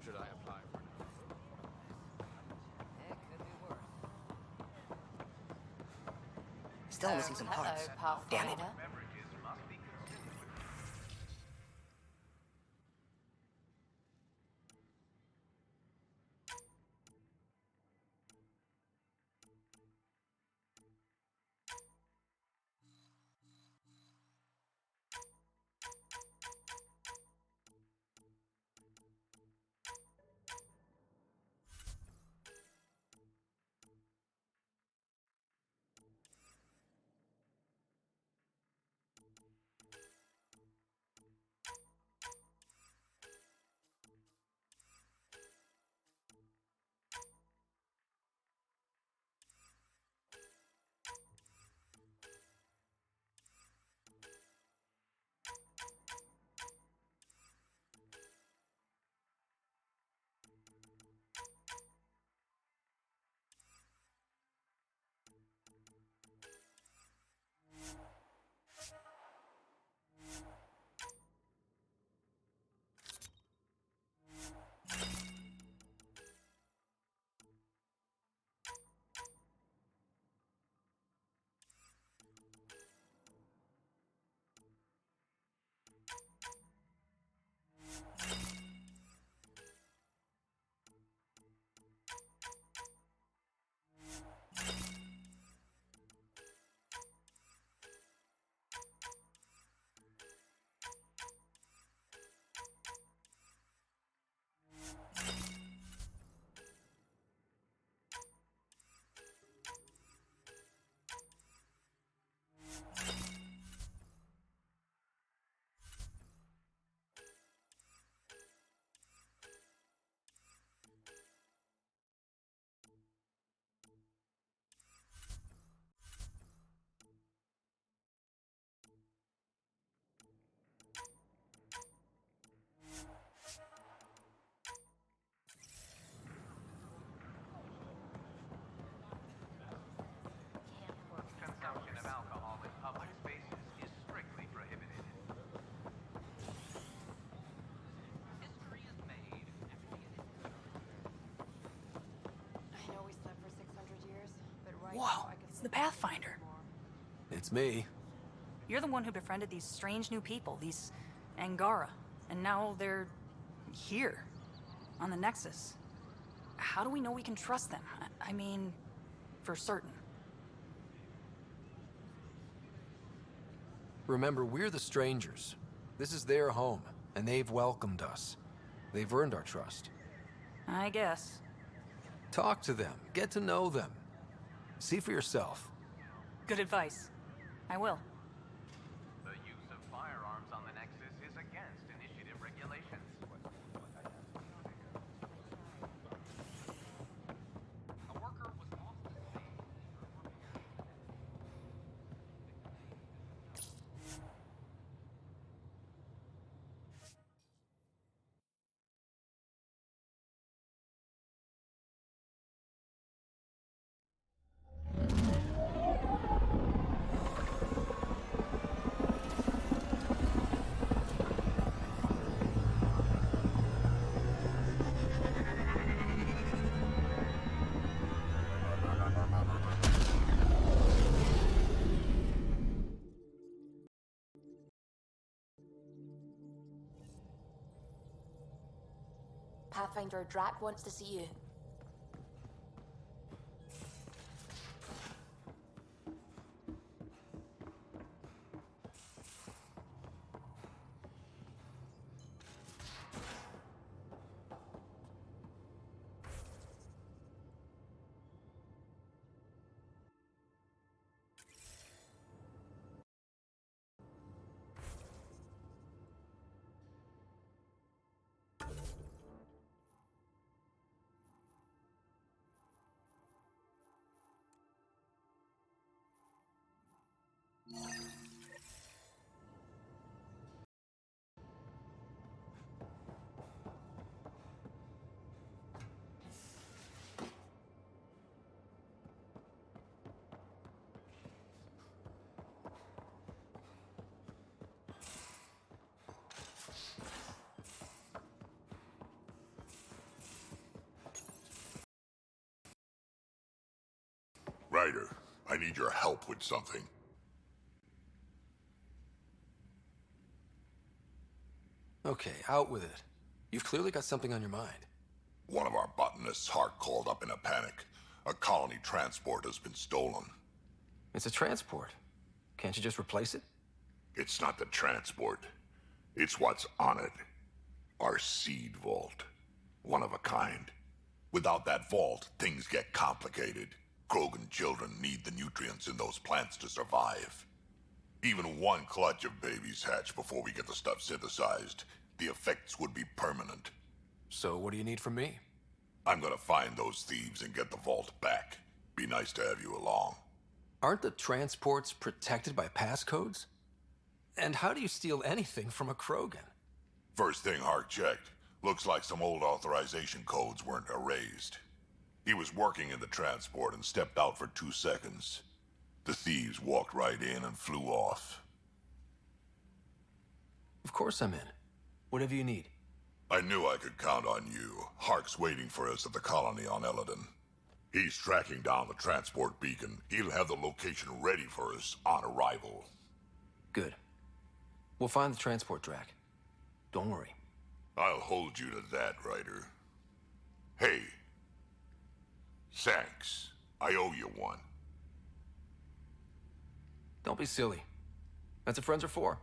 Should I apply for an It could be worse. Still missing some parts. Damn it. the Pathfinder. It's me. You're the one who befriended these strange new people, these Angara. And now they're here, on the Nexus. How do we know we can trust them? I mean, for certain. Remember, we're the strangers. This is their home, and they've welcomed us. They've earned our trust. I guess. Talk to them. Get to know them. See for yourself. Good advice. I will. The use of firearms on the Nexus is against initiative regulations. A worker was lost at sea. Pathfinder, Drac wants to see you. Ryder, I need your help with something. Okay, out with it. You've clearly got something on your mind. One of our botanists' heart called up in a panic. A colony transport has been stolen. It's a transport. Can't you just replace it? It's not the transport. It's what's on it. Our seed vault. One of a kind. Without that vault, things get complicated. Krogan children need the nutrients in those plants to survive. Even one clutch of babies hatch before we get the stuff synthesized. The effects would be permanent. So what do you need from me? I'm gonna find those thieves and get the vault back. Be nice to have you along. Aren't the transports protected by passcodes? And how do you steal anything from a Krogan? First thing Hark checked. Looks like some old authorization codes weren't erased. He was working in the transport and stepped out for 2 seconds. The thieves walked right in and flew off. Of course I'm in. Whatever you need. I knew I could count on you. Hark's waiting for us at the colony on Eladon. He's tracking down the transport beacon. He'll have the location ready for us on arrival. Good. We'll find the transport track. Don't worry. I'll hold you to that, Ryder. Hey. Thanks. I owe you one. Don't be silly. That's what friends are for.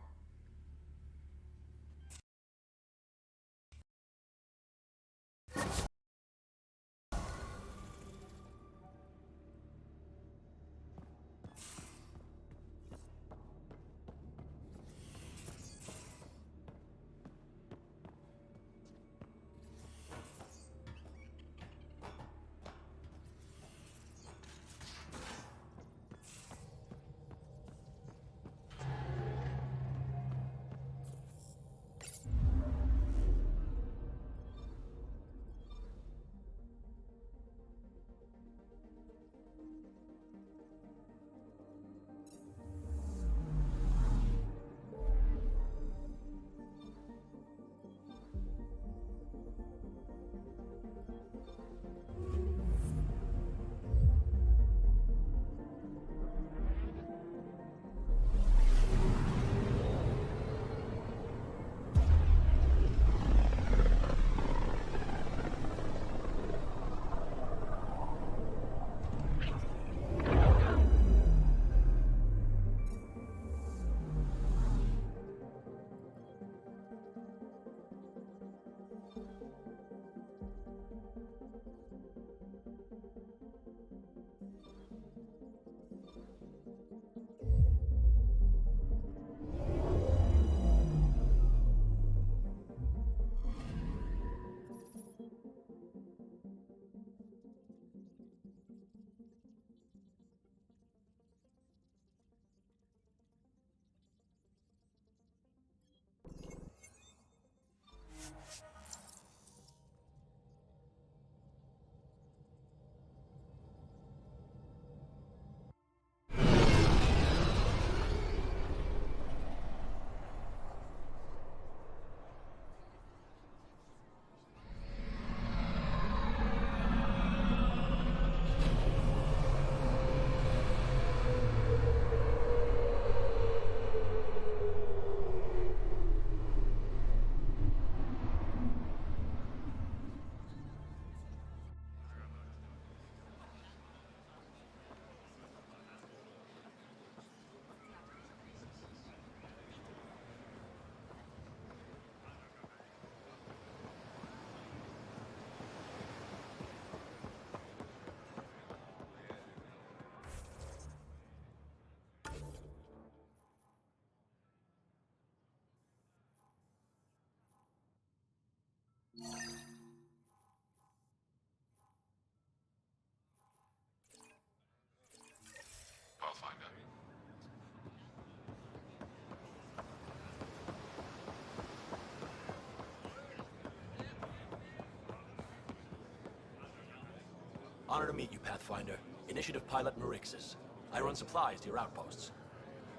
Honor to meet you, Pathfinder. Initiative Pilot Marixus. I run supplies to your outposts.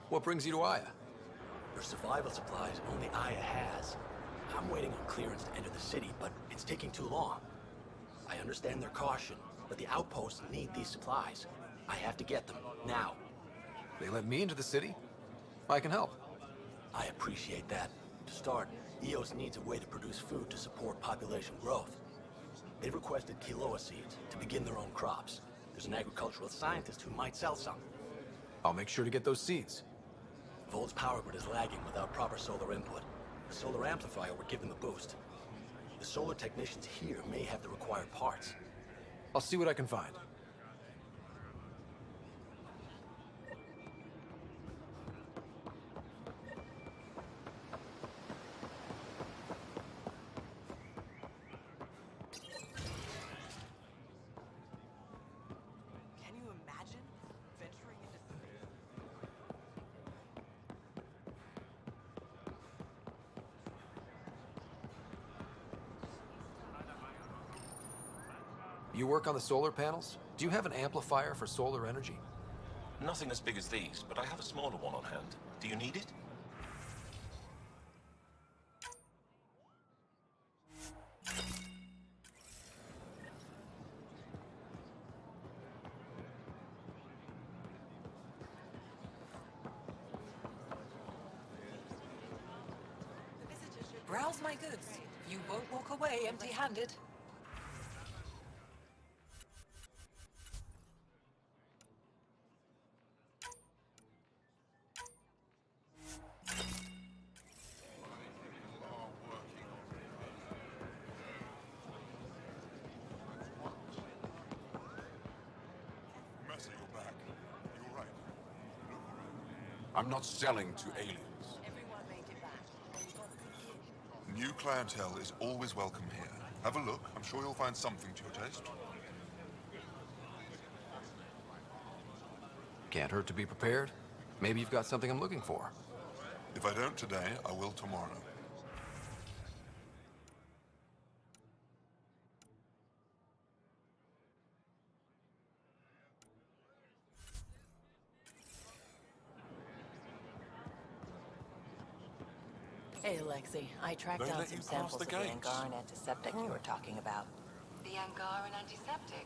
What brings you to Aya? For survival supplies only Aya has. I'm waiting on clearance to enter the city, but it's taking too long. I understand their caution, but the outposts need these supplies. I have to get them, now. They let me into the city? I can help. I appreciate that. To start, EOS needs a way to produce food to support population growth. They've requested quinoa seeds to begin their own crops. There's an agricultural scientist who might sell some. I'll make sure to get those seeds. Volt's power grid is lagging without proper solar input. The solar amplifier would give them a boost. The solar technicians here may have the required parts. I'll see what I can find. Can you imagine venturing into space? You work on the solar panels? Do you have an amplifier for solar energy? Nothing as big as these, but I have a smaller one on hand. Do you need it? Browse my goods. You won't walk away empty-handed. Mercer, you're back. You're right. I'm not selling to aliens. New clientele is always welcome here. Have a look. I'm sure you'll find something to your taste. Can't hurt to be prepared. Maybe you've got something I'm looking for. If I don't today, I will tomorrow. Hey, Alexi. I tracked They down let some you pass samples the of the gates. Angaran antiseptic you were talking about. The Angaran antiseptic.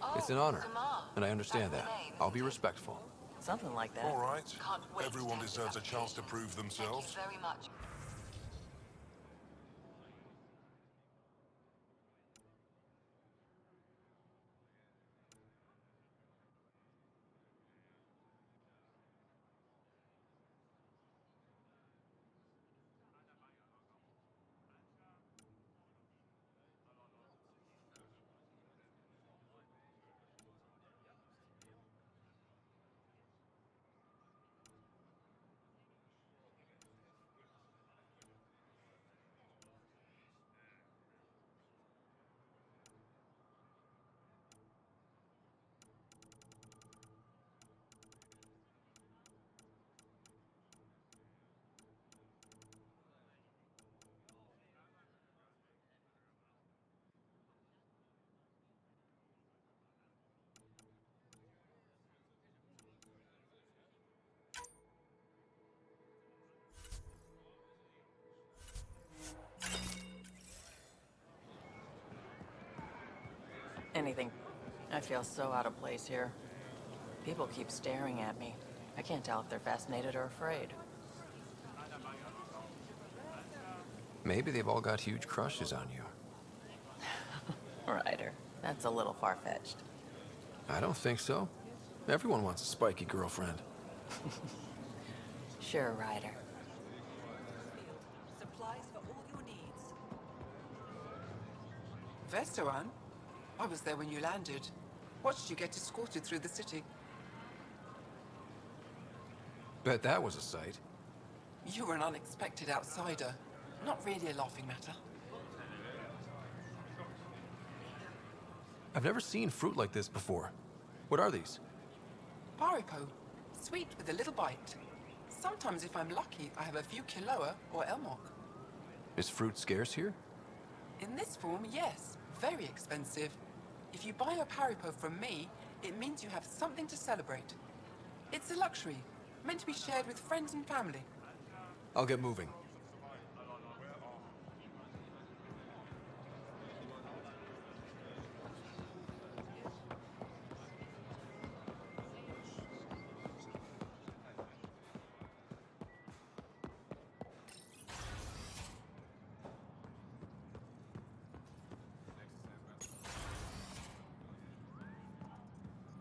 Oh, It's an honor, Samar. and I understand That's that. the name, I'll be isn't it? respectful. Something like that. All right. Can't wait Everyone to test deserves a this chance to application. prove themselves. Thank you very much. Anything. I feel so out of place here. People keep staring at me. I can't tell if they're fascinated or afraid. Maybe they've all got huge crushes on you. Ryder, that's a little far-fetched. I don't think so. Everyone wants a spiky girlfriend. Sure, Ryder. Supplies for all your needs. Veteran? I was there when you landed. Watched you get escorted through the city. Bet that was a sight. You were an unexpected outsider. Not really a laughing matter. I've never seen fruit like this before. What are these? Paripo. Sweet with a little bite. Sometimes if I'm lucky, I have a few Kiloa or Elmok. Is fruit scarce here? In this form, yes. Very expensive. If you buy a Paripo from me, it means you have something to celebrate. It's a luxury, meant to be shared with friends and family. I'll get moving.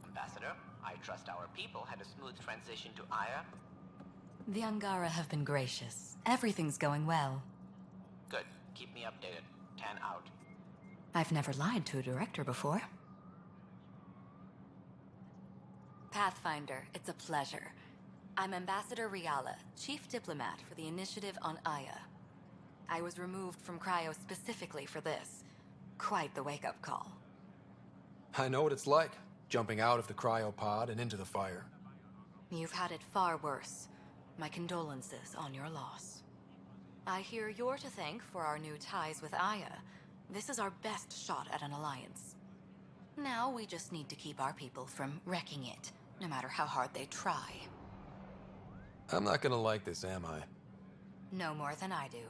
Ambassador, I trust our people had a smooth transition to Aya. The Angara have been gracious. Everything's going well. Good. Keep me updated. 10 out. I've never lied to a director before. Pathfinder, it's a pleasure. I'm Ambassador Riala, Chief Diplomat for the Initiative on Aya. I was removed from Cryo specifically for this. Quite the wake-up call. I know what it's like, jumping out of the cryopod and into the fire. You've had it far worse. My condolences on your loss. I hear you're to thank for our new ties with Aya. This is our best shot at an alliance. Now we just need to keep our people from wrecking it, no matter how hard they try. I'm not gonna like this, am I? No more than I do.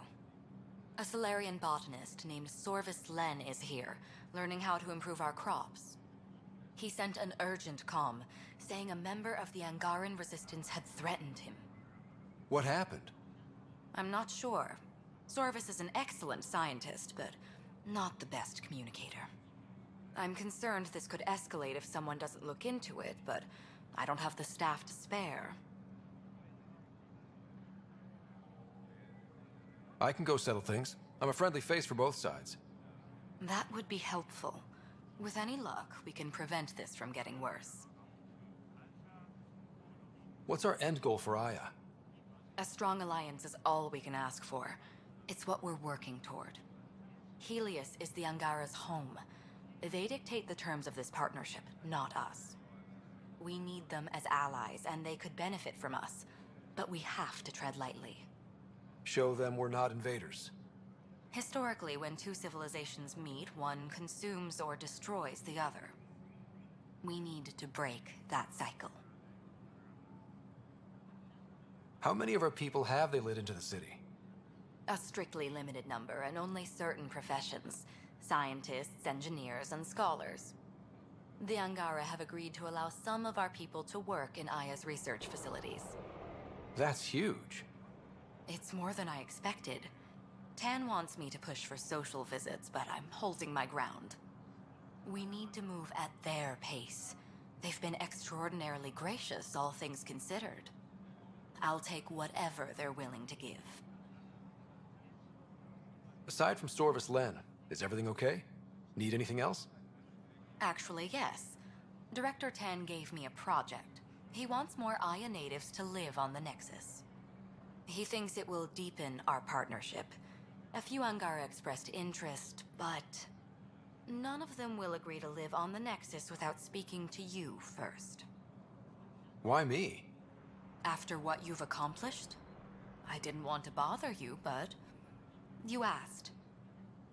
A Solarian botanist named Sorvis Len is here, learning how to improve our crops. He sent an urgent comm, saying a member of the Angaran resistance had threatened him. What happened? I'm not sure. Sorvis is an excellent scientist, but not the best communicator. I'm concerned this could escalate if someone doesn't look into it, but I don't have the staff to spare. I can go settle things. I'm a friendly face for both sides. That would be helpful. With any luck, we can prevent this from getting worse. What's our end goal for Aya? A strong alliance is all we can ask for. It's what we're working toward. Helios is the Angara's home. They dictate the terms of this partnership, not us. We need them as allies, and they could benefit from us. But we have to tread lightly. Show them we're not invaders. Historically, when two civilizations meet, one consumes or destroys the other. We need to break that cycle. How many of our people have they let into the city? A strictly limited number, and only certain professions. Scientists, engineers, and scholars. The Angara have agreed to allow some of our people to work in Aya's research facilities. That's huge. It's more than I expected. Tan wants me to push for social visits, but I'm holding my ground. We need to move at their pace. They've been extraordinarily gracious, all things considered. I'll take whatever they're willing to give. Aside from Sorvis Len, is everything okay? Need anything else? Actually, yes. Director Tan gave me a project. He wants more Aya natives to live on the Nexus. He thinks it will deepen our partnership. A few Angara expressed interest, but none of them will agree to live on the Nexus without speaking to you first. Why me? After what you've accomplished? I didn't want to bother you, but you asked.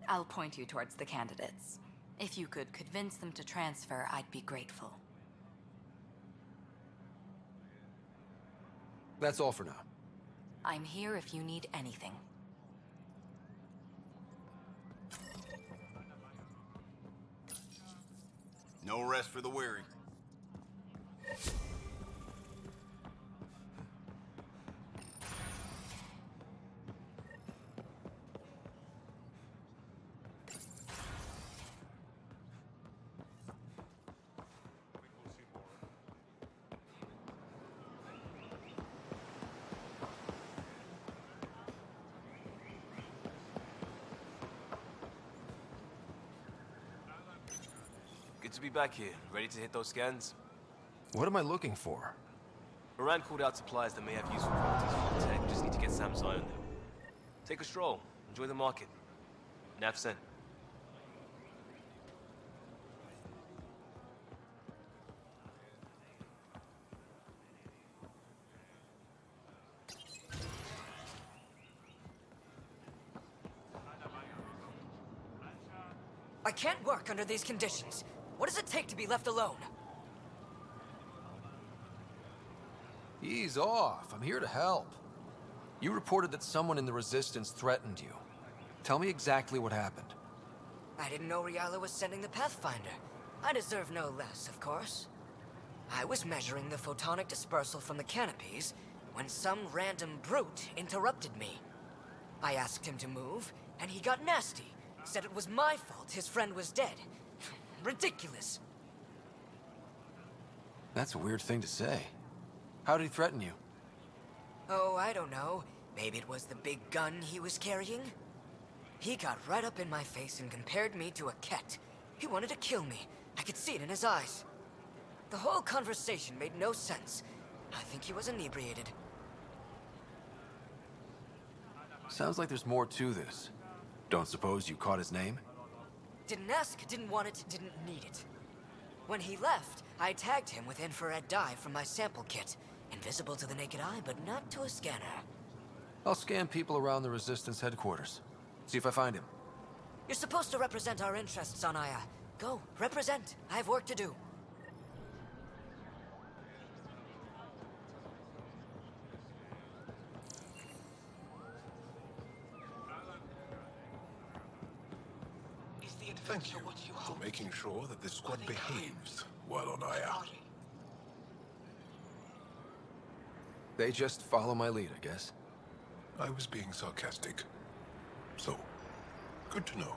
I'll point you towards the candidates. If you could convince them to transfer, I'd be grateful. That's all for now. I'm here if you need anything. No rest for the weary. Good to be back here, ready to hit those scans. What am I looking for? Moran called out supplies that may have useful properties for the tech. Just need to get Sam's eye on them. Take a stroll. Enjoy the market. Nav sent. I can't work under these conditions. What does it take to be left alone? Ease off. I'm here to help. You reported that someone in the Resistance threatened you. Tell me exactly what happened. I didn't know Riala was sending the Pathfinder. I deserve no less, of course. I was measuring the photonic dispersal from the canopies when some random brute interrupted me. I asked him to move, and he got nasty. Said it was my fault his friend was dead. Ridiculous. That's a weird thing to say. How did he threaten you? Oh, I don't know. Maybe it was the big gun he was carrying? He got right up in my face and compared me to a cat. He wanted to kill me. I could see it in his eyes. The whole conversation made no sense. I think he was inebriated. Sounds like there's more to this. Don't suppose you caught his name? Didn't ask, didn't want it, didn't need it. When he left, I tagged him with infrared dye from my sample kit. Invisible to the naked eye, but not to a scanner. I'll scan people around the Resistance headquarters. See if I find him. You're supposed to represent our interests on Aya. Go, represent. I have work to do. Thank you for making sure that the squad behaves while on Aya. They just follow my lead, I guess. I was being sarcastic. So, good to know.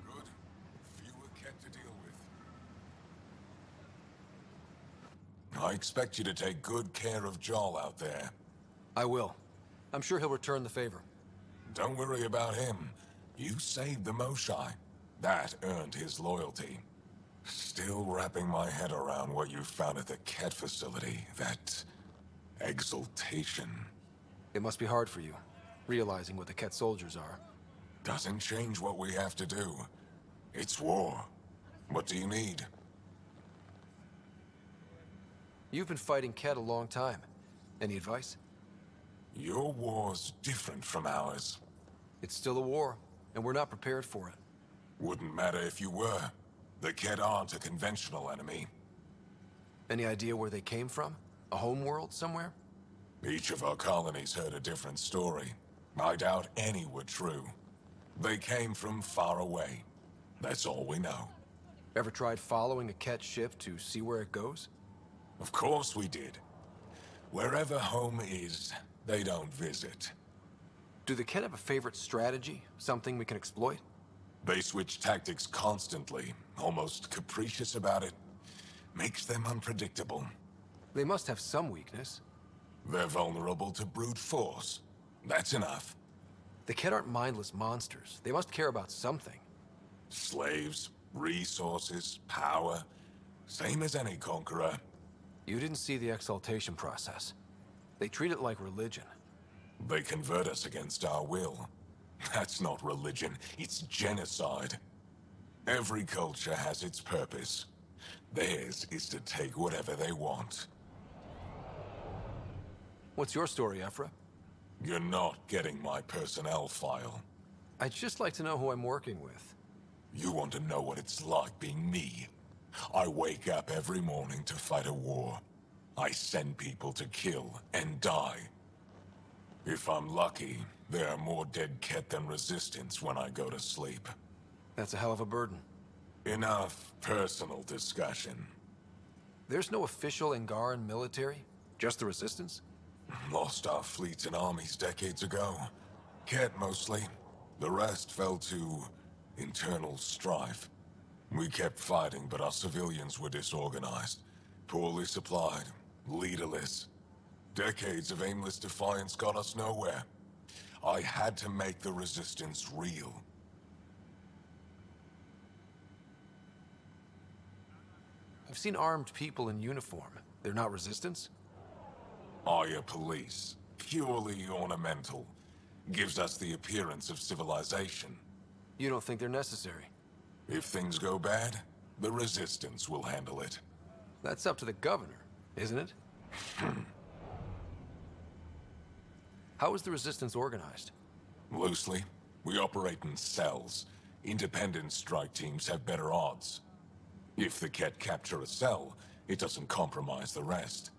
Good. Fewer Ket to deal with. I expect you to take good care of Joel out there. I will. I'm sure he'll return the favor. Don't worry about him. You saved the Moshai. That earned his loyalty. Still wrapping my head around what you found at the Ket facility. That exultation. It must be hard for you, realizing what the Ket soldiers are. Doesn't change what we have to do. It's war. What do you need? You've been fighting Ket a long time. Any advice? Your war's different from ours. It's still a war, and we're not prepared for it. Wouldn't matter if you were. The Ket aren't a conventional enemy. Any idea where they came from? A homeworld somewhere? Each of our colonies heard a different story. I doubt any were true. They came from far away. That's all we know. Ever tried following a Ket ship to see where it goes? Of course we did. Wherever home is, they don't visit. Do the Ket have a favorite strategy? Something we can exploit? They switch tactics constantly, almost capricious about it. Makes them unpredictable. They must have some weakness. They're vulnerable to brute force. That's enough. The Ket aren't mindless monsters. They must care about something. Slaves, resources, power. Same as any conqueror. You didn't see the exaltation process. They treat it like religion. They convert us against our will. That's not religion, it's genocide. Every culture has its purpose. Theirs is to take whatever they want. What's your story, Ephra? You're not getting my personnel file. I'd just like to know who I'm working with. You want to know what it's like being me? I wake up every morning to fight a war. I send people to kill and die. If I'm lucky, there are more dead Ket than resistance when I go to sleep. That's a hell of a burden. Enough personal discussion. There's no official Angaran military? Just the resistance? Lost our fleets and armies decades ago. Ket mostly. The rest fell to internal strife. We kept fighting, but our civilians were disorganized, poorly supplied, leaderless. Decades of aimless defiance got us nowhere. I had to make the resistance real. I've seen armed people in uniform. They're not resistance? Aya police, purely ornamental, gives us the appearance of civilization. You don't think they're necessary? If things go bad, the resistance will handle it. That's up to the governor, isn't it? How is the resistance organized? Loosely, we operate in cells. Independent strike teams have better odds. If the Ket capture a cell, it doesn't compromise the rest.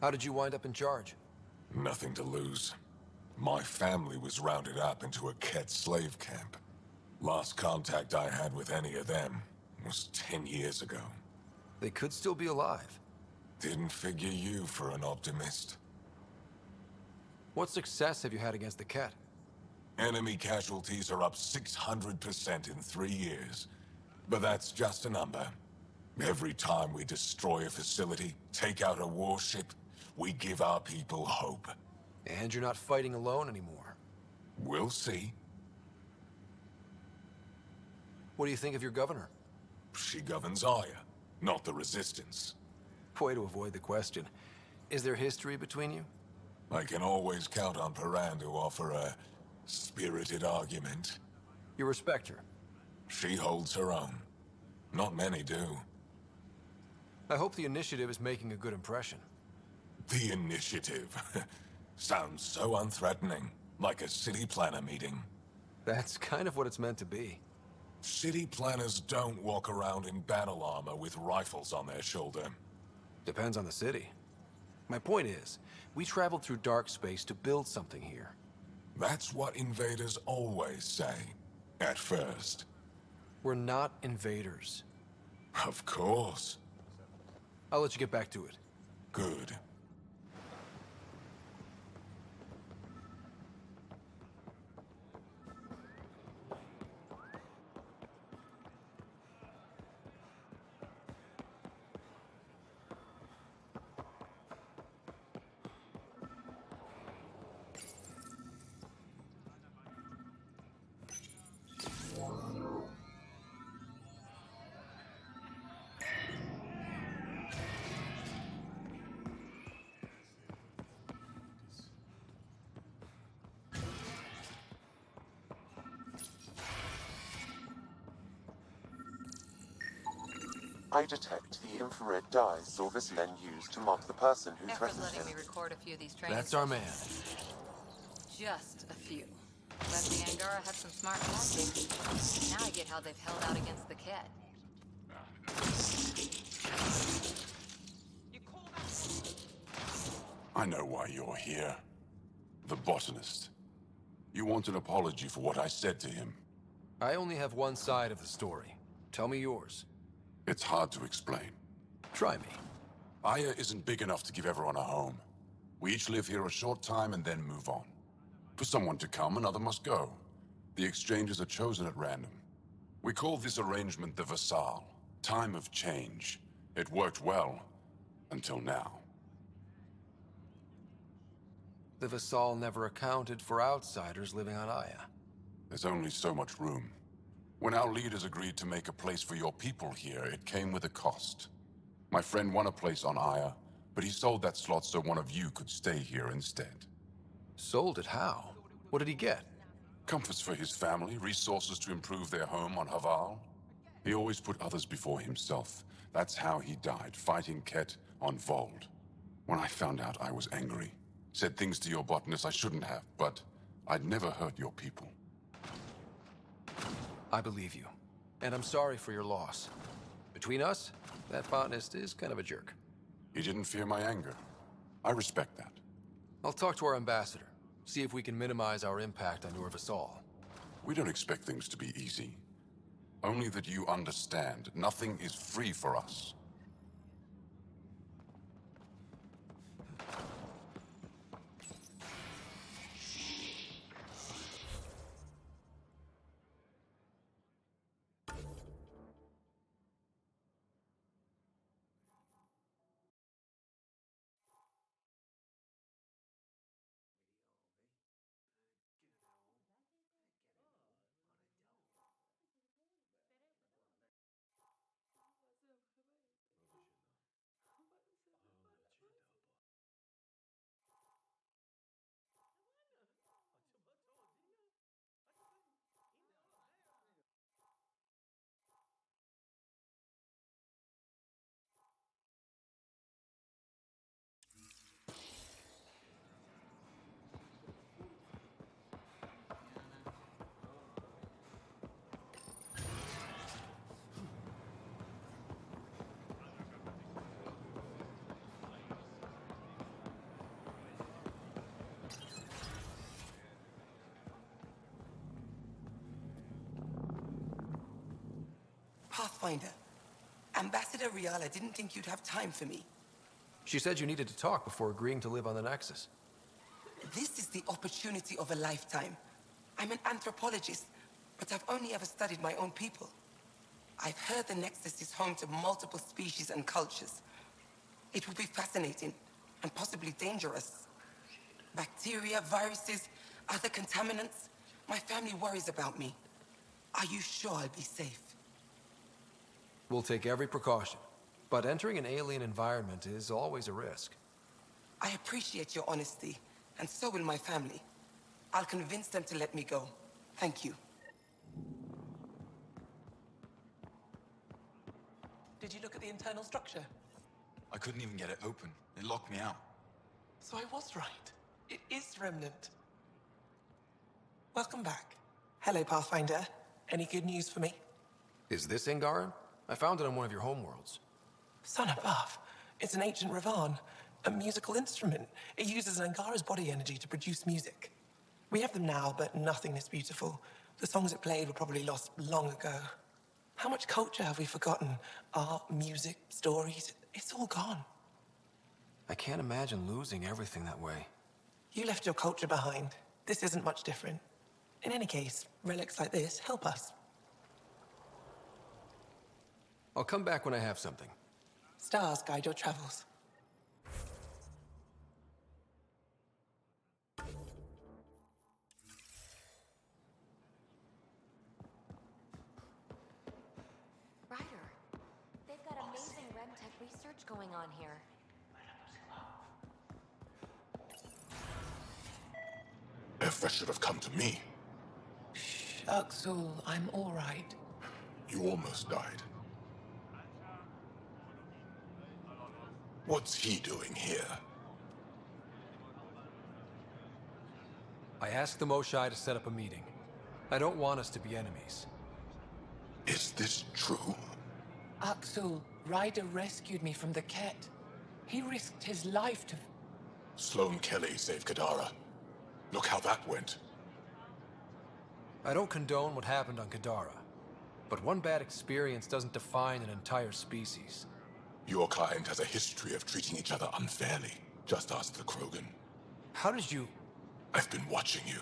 How did you wind up in charge? Nothing to lose. My family was rounded up into a Ket slave camp. Last contact I had with any of them was 10 years ago. They could still be alive. Didn't figure you for an optimist. What success have you had against the Ket? Enemy casualties are up 600% in 3 years. But that's just a number. Every time we destroy a facility, take out a warship, we give our people hope. And you're not fighting alone anymore. We'll see. What do you think of your governor? She governs Aya, not the resistance. Way to avoid the question. Is there history between you? I can always count on Paran to offer a spirited argument. You respect her? She holds her own. Not many do. I hope the initiative is making a good impression. The initiative? Sounds so unthreatening, like a city planner meeting. That's kind of what it's meant to be. City planners don't walk around in battle armor with rifles on their shoulder. Depends on the city. My point is, we traveled through dark space to build something here. That's what invaders always say. At first. We're not invaders. Of course. I'll let you get back to it. Good. I detect the infrared dye Silver's men used to mark the person who threatened letting him. me record a few of these training That's our man. Just a few. But the Angara have some smart tactics. Now I get how they've held out against the Ket. I know why you're here. The botanist. You want an apology for what I said to him. I only have one side of the story. Tell me yours. It's hard to explain. Try me. Aya isn't big enough to give everyone a home. We each live here a short time and then move on. For someone to come, another must go. The exchanges are chosen at random. We call this arrangement the Vassal. Time of change. It worked well. Until now. The Vassal never accounted for outsiders living on Aya. There's only so much room. When our leaders agreed to make a place for your people here, it came with a cost. My friend won a place on Aya, but he sold that slot so one of you could stay here instead. Sold it how? What did he get? Comforts for his family, resources to improve their home on Haval. He always put others before himself. That's how he died, fighting Ket on Vold. When I found out, I was angry. Said things to your botanist I shouldn't have, but I'd never hurt your people. I believe you. And I'm sorry for your loss. Between us, that botanist is kind of a jerk. He didn't fear my anger. I respect that. I'll talk to our ambassador. See if we can minimize our impact on your Vassal. We don't expect things to be easy. Only that you understand, nothing is free for us. Pathfinder, Ambassador Riala didn't think you'd have time for me. She said you needed to talk before agreeing to live on the Nexus. This is the opportunity of a lifetime. I'm an anthropologist, but I've only ever studied my own people. I've heard the Nexus is home to multiple species and cultures. It will be fascinating and possibly dangerous. Bacteria, viruses, other contaminants. My family worries about me. Are you sure I'll be safe? We'll take every precaution, but entering an alien environment is always a risk. I appreciate your honesty, and so will my family. I'll convince them to let me go. Thank you. Did you look at the internal structure? I couldn't even get it open. It locked me out. So I was right. It is Remnant. Welcome back. Hello, Pathfinder. Any good news for me? Is this Angaran? I found it on one of your homeworlds. Son above. It's an ancient Ravan, a musical instrument. It uses Angara's body energy to produce music. We have them now, but nothing is beautiful. The songs it played were probably lost long ago. How much culture have we forgotten? Art, music, stories, it's all gone. I can't imagine losing everything that way. You left your culture behind. This isn't much different. In any case, relics like this help us. I'll come back when I have something. Stars guide your travels. Ryder, they've got amazing RemTech research going on here. Effa should have come to me. Shh, Uxul, I'm all right. You almost died. What's he doing here? I asked the Moshai to set up a meeting. I don't want us to be enemies. Is this true? Uxul, Ryder rescued me from the Ket. He risked his life to... Sloane Kelly saved Kadara. Look how that went. I don't condone what happened on Kadara, but one bad experience doesn't define an entire species. Your kind has a history of treating each other unfairly. Just ask the Krogan. How did you... I've been watching you.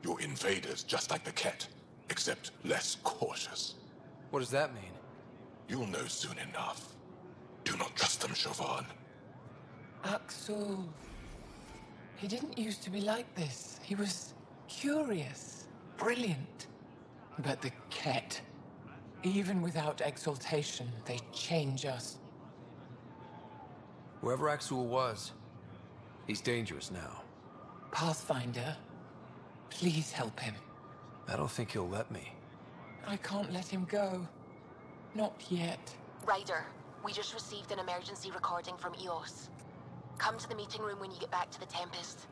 You're invaders just like the Ket, except less cautious. What does that mean? You'll know soon enough. Do not trust them, Chauvin. Uxul. He didn't used to be like this. He was curious, brilliant. But the Ket, even without exaltation, they change us. Whoever Axul was, he's dangerous now. Pathfinder, please help him. I don't think he'll let me. I can't let him go. Not yet. Ryder, we just received an emergency recording from EOS. Come to the meeting room when you get back to the Tempest.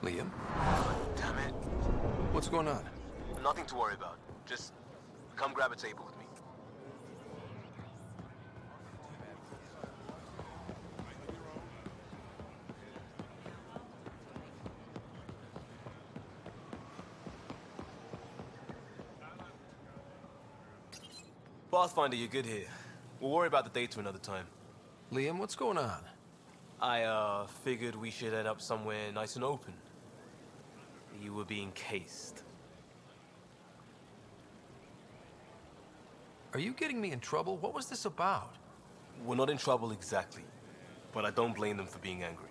Liam? Damn it. What's going on? Nothing to worry about. Just come grab a table with me. Pathfinder, you're good here. We'll worry about the data another time. Liam, what's going on? I, figured we should head up somewhere nice and open. You were being cased. Are you getting me in trouble? What was this about? We're not in trouble exactly, but I don't blame them for being angry.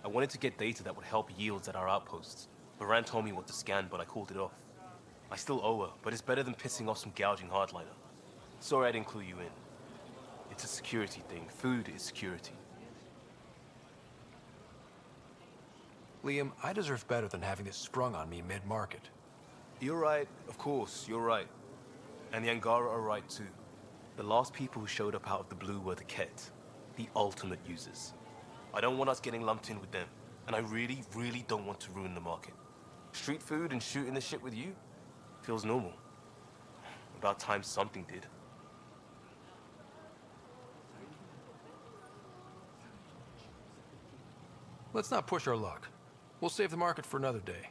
I wanted to get data that would help yields at our outposts. Baran told me what to scan, but I called it off. I still owe her, but it's better than pissing off some gouging hardliner. Sorry I didn't clue you in. It's a security thing. Food is security. Liam, I deserve better than having this sprung on me mid-market. You're right, of course, you're right. And the Angara are right too. The last people who showed up out of the blue were the Ket, the ultimate users. I don't want us getting lumped in with them, and I really, really don't want to ruin the market. Street food and shooting the shit with you feels normal. About time something did. Let's not push our luck. We'll save the market for another day.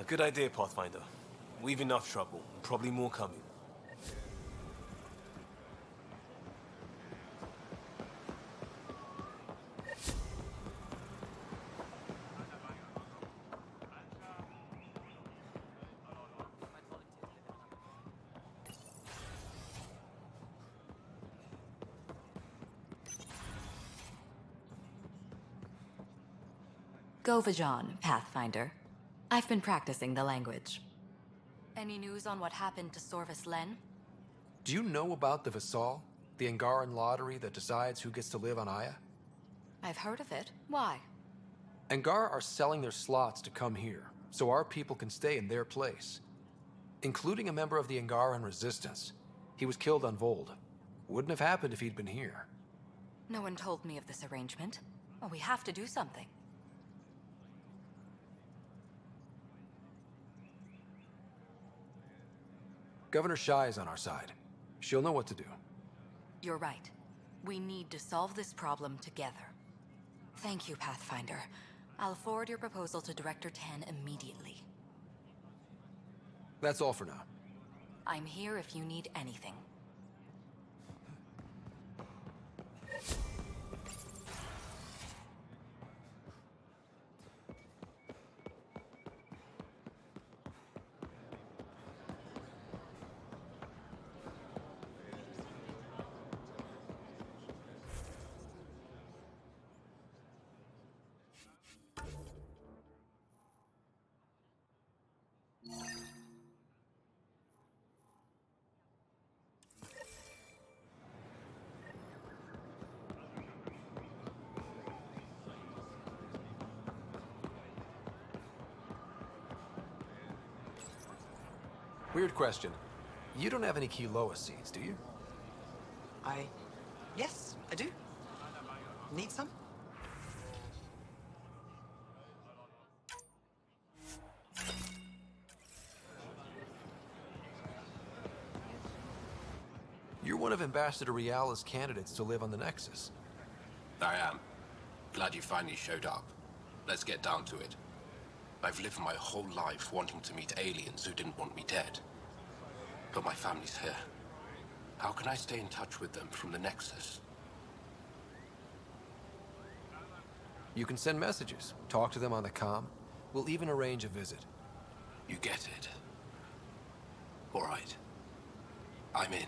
Good idea, Pathfinder. We've enough trouble, probably more coming. Go Vajon, Pathfinder. I've been practicing the language. Any news on what happened to Sorvis Len? Do you know about the Vassal? The Angaran lottery that decides who gets to live on Aya? I've heard of it. Why? Angar are selling their slots to come here, so our people can stay in their place. Including a member of the Angaran resistance. He was killed on Vold. Wouldn't have happened if he'd been here. No one told me of this arrangement. Well, we have to do something. Governor Shai is on our side. She'll know what to do. You're right. We need to solve this problem together. Thank you, Pathfinder. I'll forward your proposal to Director 10 immediately. That's all for now. I'm here if you need anything. Weird question. You don't have any Kiloa seeds, do you? Yes, I do. Need some? You're one of Ambassador Reala's candidates to live on the Nexus. I am. Glad you finally showed up. Let's get down to it. I've lived my whole life wanting to meet aliens who didn't want me dead. But my family's here. How can I stay in touch with them from the Nexus? You can send messages, talk to them on the comm. We'll even arrange a visit. You get it. All right. I'm in.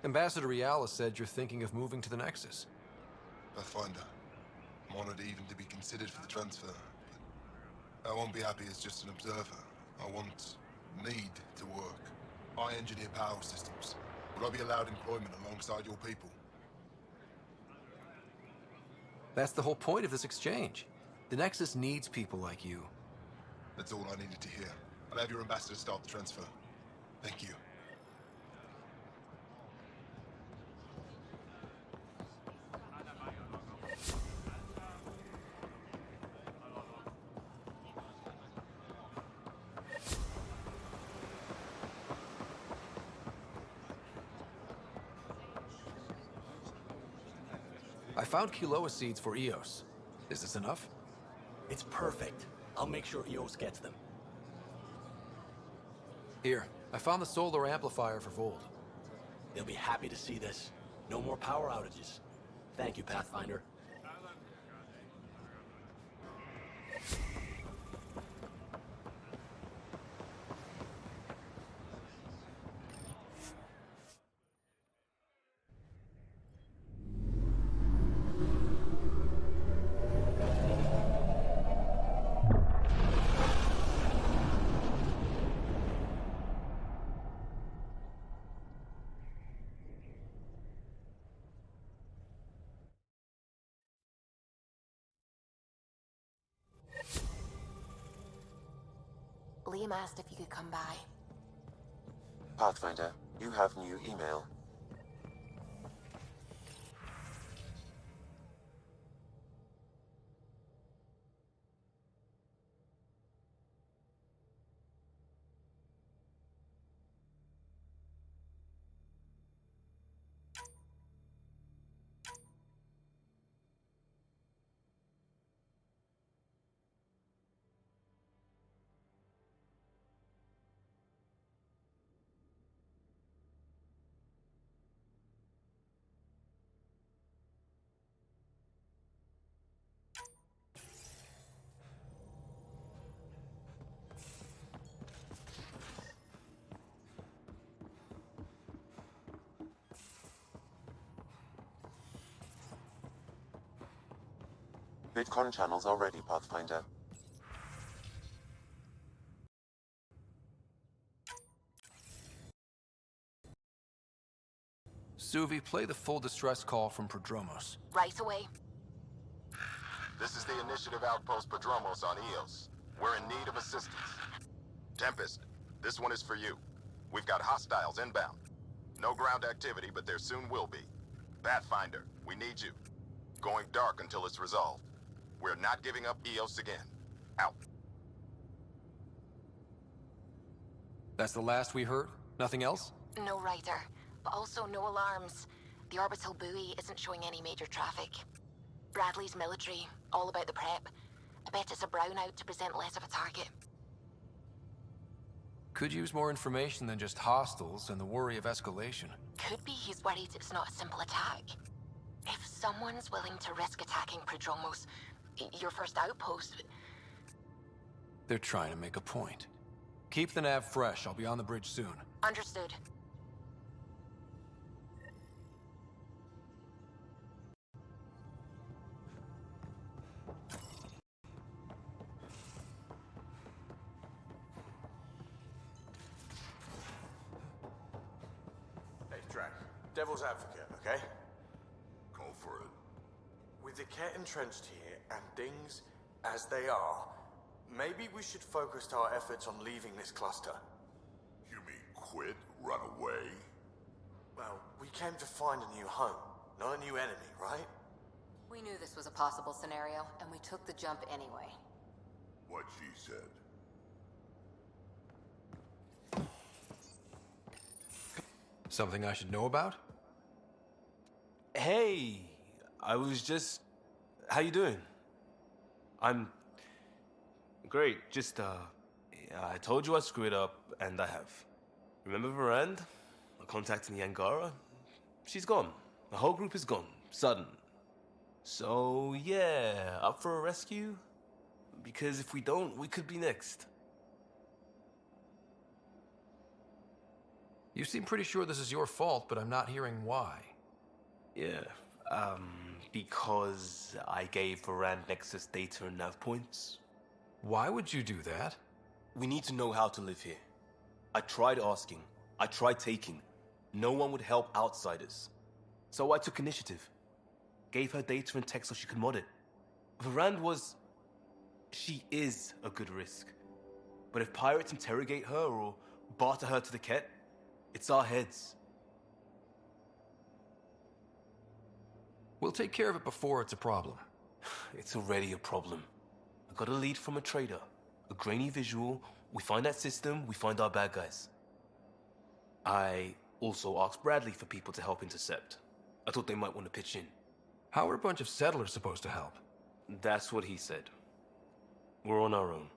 Ambassador Reala said you're thinking of moving to the Nexus. Pathfinder. I'm honored even to be considered for the transfer. But I won't be happy as just an observer. I need to work. I engineer power systems. Would I be allowed employment alongside your people? That's the whole point of this exchange. The Nexus needs people like you. That's all I needed to hear. I'll have your ambassador start the transfer. Thank you. I found Kiloa seeds for EOS. Is this enough? It's perfect. I'll make sure EOS gets them. Here, I found the solar amplifier for Volt. They'll be happy to see this. No more power outages. Thank you, Pathfinder. Liam asked if you could come by. Pathfinder, you have new email. Bitcoin channels are ready, Pathfinder. Suvi, play the full distress call from Prodromos. Right away. This is the Initiative Outpost Prodromos on EOS. We're in need of assistance. Tempest, this one is for you. We've got hostiles inbound. No ground activity, but there soon will be. Pathfinder, we need you. Going dark until it's resolved. We're not giving up EOS again. Out. That's the last we heard? Nothing else? No rider, but also no alarms. The orbital buoy isn't showing any major traffic. Bradley's military, all about the prep. I bet it's a brownout to present less of a target. Could use more information than just hostiles and the worry of escalation. Could be he's worried it's not a simple attack. If someone's willing to risk attacking Prodromos, your first outpost... They're trying to make a point. Keep the nav fresh. I'll be on the bridge soon. Understood. devil's advocate, okay? Go for it. With the Ket entrenched here and things as they are, maybe we should focus our efforts on leaving this cluster. You mean quit? Run away? Well, we came to find a new home, not a new enemy, right? We knew this was a possible scenario, and we took the jump anyway. What she said. Something I should know about? Hey, I was just... How you doing? I'm... Great, just, I told you I screwed up, and I have. Remember Varand? I contacted the Angara? She's gone. The whole group is gone. Sudden. So, yeah, up for a rescue? Because if we don't, we could be next. You seem pretty sure this is your fault, but I'm not hearing why. Yeah, because I gave Varand Nexus data and nav points. Why would you do that? We need to know how to live here. I tried asking. I tried taking. No one would help outsiders. So I took initiative. Gave her data and tech so she could mod it. Varand was... She is a good risk. But if pirates interrogate her or barter her to the Ket, it's our heads. We'll take care of it before it's a problem. It's already a problem. I got a lead from a trader. A grainy visual. We find that system, we find our bad guys. I also asked Bradley for people to help intercept. I thought they might want to pitch in. How are a bunch of settlers supposed to help? That's what he said. We're on our own.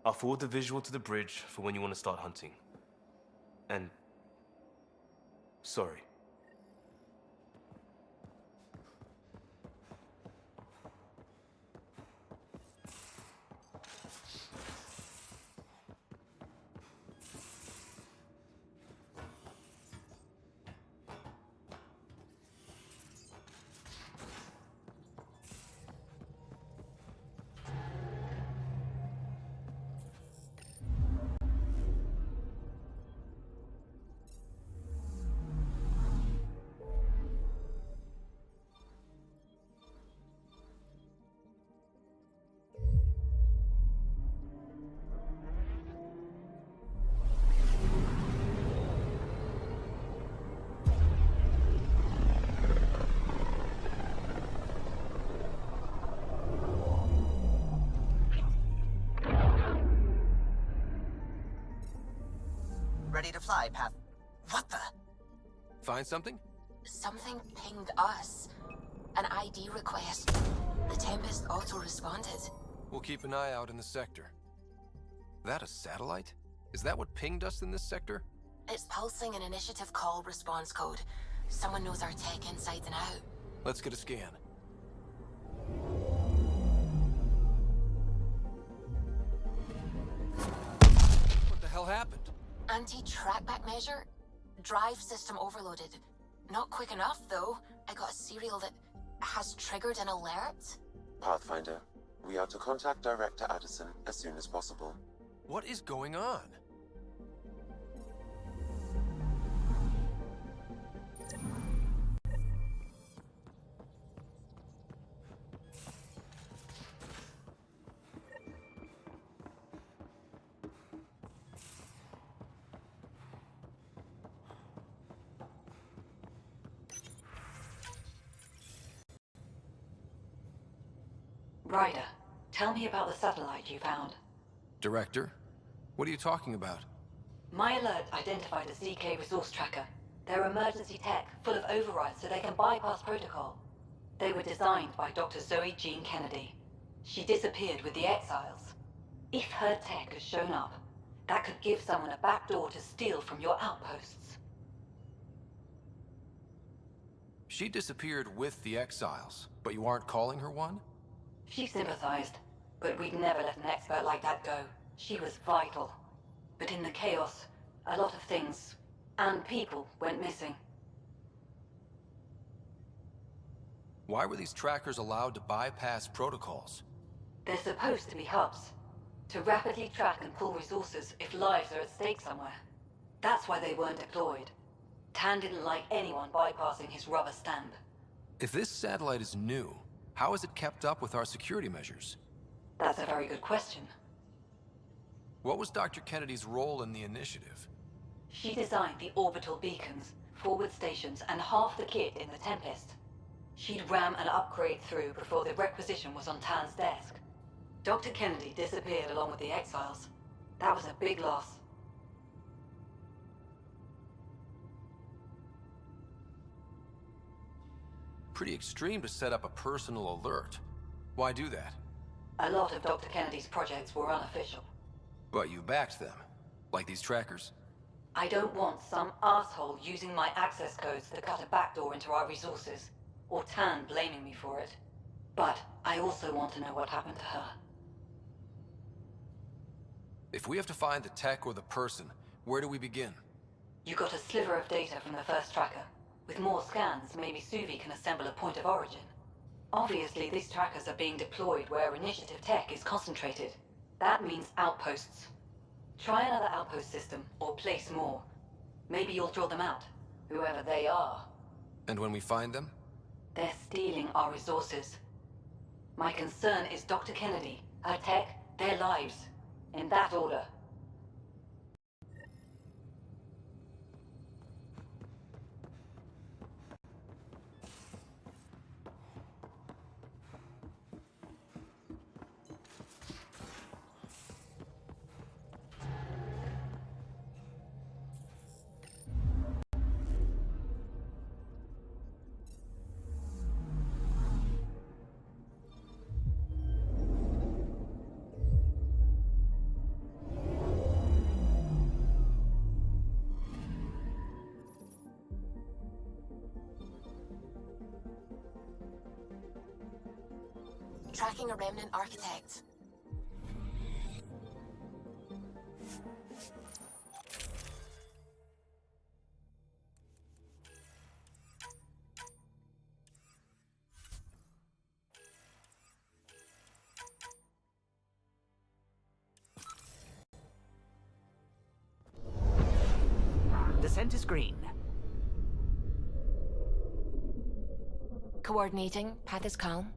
I'll forward the visual to the bridge for when you want to start hunting. And... sorry. Ready to fly, Path. What the? Find something? Something pinged us. An ID request. The Tempest auto-responded. We'll keep an eye out in the sector. That a satellite? Is that what pinged us in this sector? It's pulsing an initiative call response code. Someone knows our tech inside and out. Let's get a scan. What the hell happened? Anti-trackback measure? Drive system overloaded. Not quick enough, though. I got a serial that has triggered an alert. Pathfinder, we are to contact Director Addison as soon as possible. What is going on? Ryder, tell me about the satellite you found. Director? What are you talking about? My alert identified a CK resource tracker. They're emergency tech, full of overrides so they can bypass protocol. They were designed by Dr. Zoe Jean Kennedy. She disappeared with the Exiles. If her tech has shown up, that could give someone a backdoor to steal from your outposts. She disappeared with the Exiles, but you aren't calling her one? She sympathized, but we'd never let an expert like that go. She was vital. But in the chaos, a lot of things, and people, went missing. Why were these trackers allowed to bypass protocols? They're supposed to be hubs, to rapidly track and pull resources if lives are at stake somewhere. That's why they weren't deployed. Tan didn't like anyone bypassing his rubber stamp. If this satellite is new, how is it kept up with our security measures? That's a very good question. What was Dr. Kennedy's role in the initiative? She designed the orbital beacons, forward stations, and half the kit in the Tempest. She'd ram an upgrade through before the requisition was on Tan's desk. Dr. Kennedy disappeared along with the exiles. That was a big loss. Pretty extreme to set up a personal alert. Why do that? A lot of Dr. Kennedy's projects were unofficial. But you backed them. Like these trackers. I don't want some asshole using my access codes to cut a backdoor into our resources, or Tan blaming me for it. But I also want to know what happened to her. If we have to find the tech or the person, where do we begin? You got a sliver of data from the first tracker. With more scans, maybe Suvi can assemble a point of origin. Obviously, these trackers are being deployed where initiative tech is concentrated. That means outposts. Try another outpost system, or place more. Maybe you'll draw them out, whoever they are. And when we find them? They're stealing our resources. My concern is Dr. Kennedy, her tech, their lives. In that order. Tracking a remnant architect. Descent is green. Coordinating. Path is calm.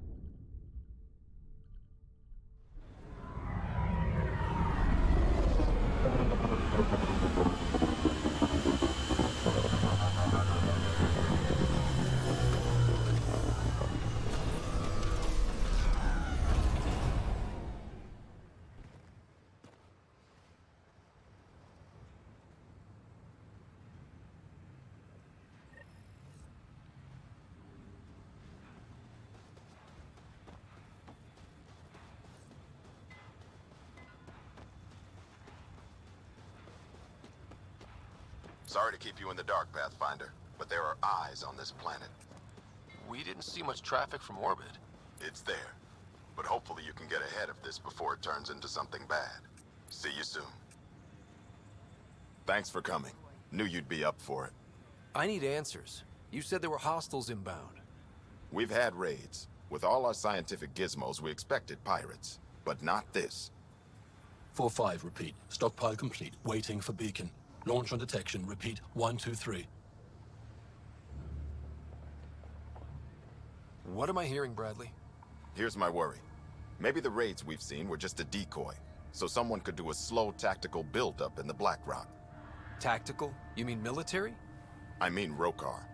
Sorry to keep you in the dark, Pathfinder, but there are eyes on this planet. We didn't see much traffic from orbit. It's there, but hopefully you can get ahead of this before it turns into something bad. See you soon. Thanks for coming. Knew you'd be up for it. I need answers. You said there were hostiles inbound. We've had raids. With all our scientific gizmos, we expected pirates. But not this. 4-5, repeat. Stockpile complete. Waiting for beacon. Launch on detection. Repeat. 1, 2, 3. What am I hearing, Bradley? Here's my worry. Maybe the raids we've seen were just a decoy, so someone could do a slow tactical buildup in the Black Rock. Tactical? You mean military? I mean Rokar.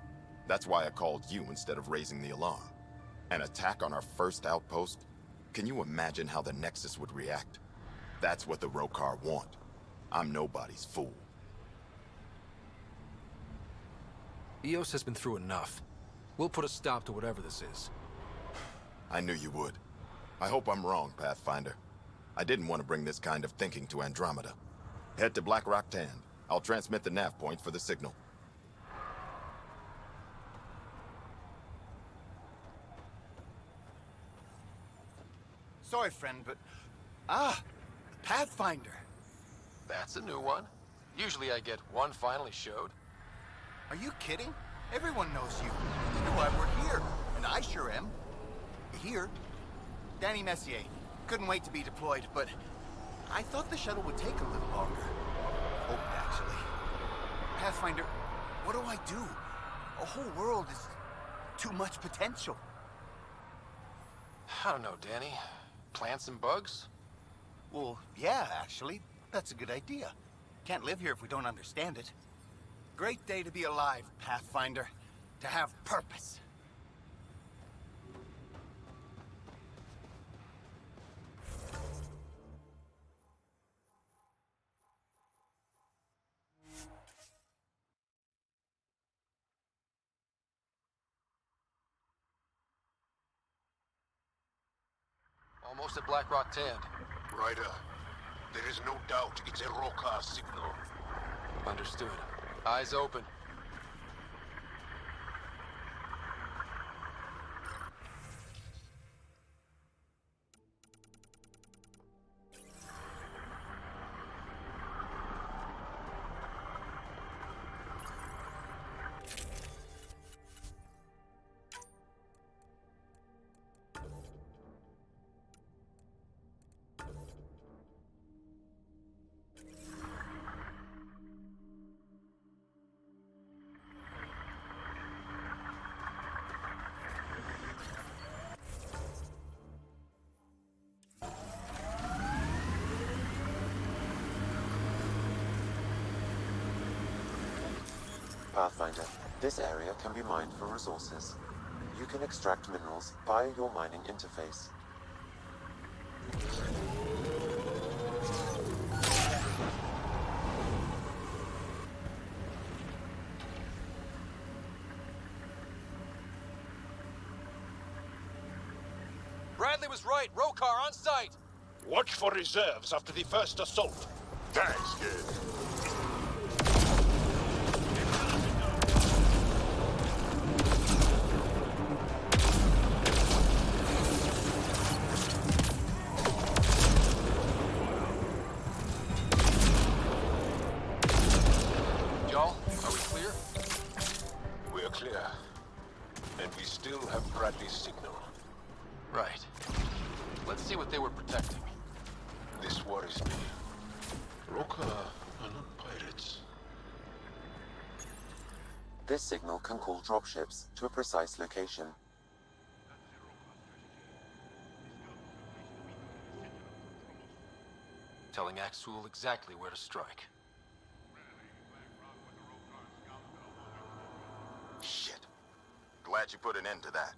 That's why I called you instead of raising the alarm. An attack on our first outpost? Can you imagine how the Nexus would react? That's what the Rokar want. I'm nobody's fool. EOS has been through enough. We'll put a stop to whatever this is. I knew you would. I hope I'm wrong, Pathfinder. I didn't want to bring this kind of thinking to Andromeda. Head to Black Rock Tand. I'll transmit the nav point for the signal. Sorry, friend, but... Pathfinder. That's a new one. Usually I get one finally showed. Are you kidding? Everyone knows you. You know why we're here, and I sure am. Here. Danny Messier. Couldn't wait to be deployed, but I thought the shuttle would take a little longer. Hoped, actually. Pathfinder, What do I do? A whole world is too much potential. I don't know, Danny. Plant some bugs? Well, yeah, actually. That's a good idea. Can't live here if we don't understand it. Great day to be alive, Pathfinder. To have purpose. Almost at Black Rock Tand. Ryder, there is no doubt it's a Rokkar signal. Understood. Eyes open. Pathfinder, this area can be mined for resources. You can extract minerals via your mining interface. Bradley was right. Rokkar on site. Watch for reserves after the first assault. Thanks, kid. Y'all, are we clear? We're clear. And we still have Bradley's signal. Right. Let's see what they were protecting. This worries me. Rokkar are not pirates. This signal can call dropships to a precise location. Telling Axul exactly where to strike. Shit. Glad you put an end to that.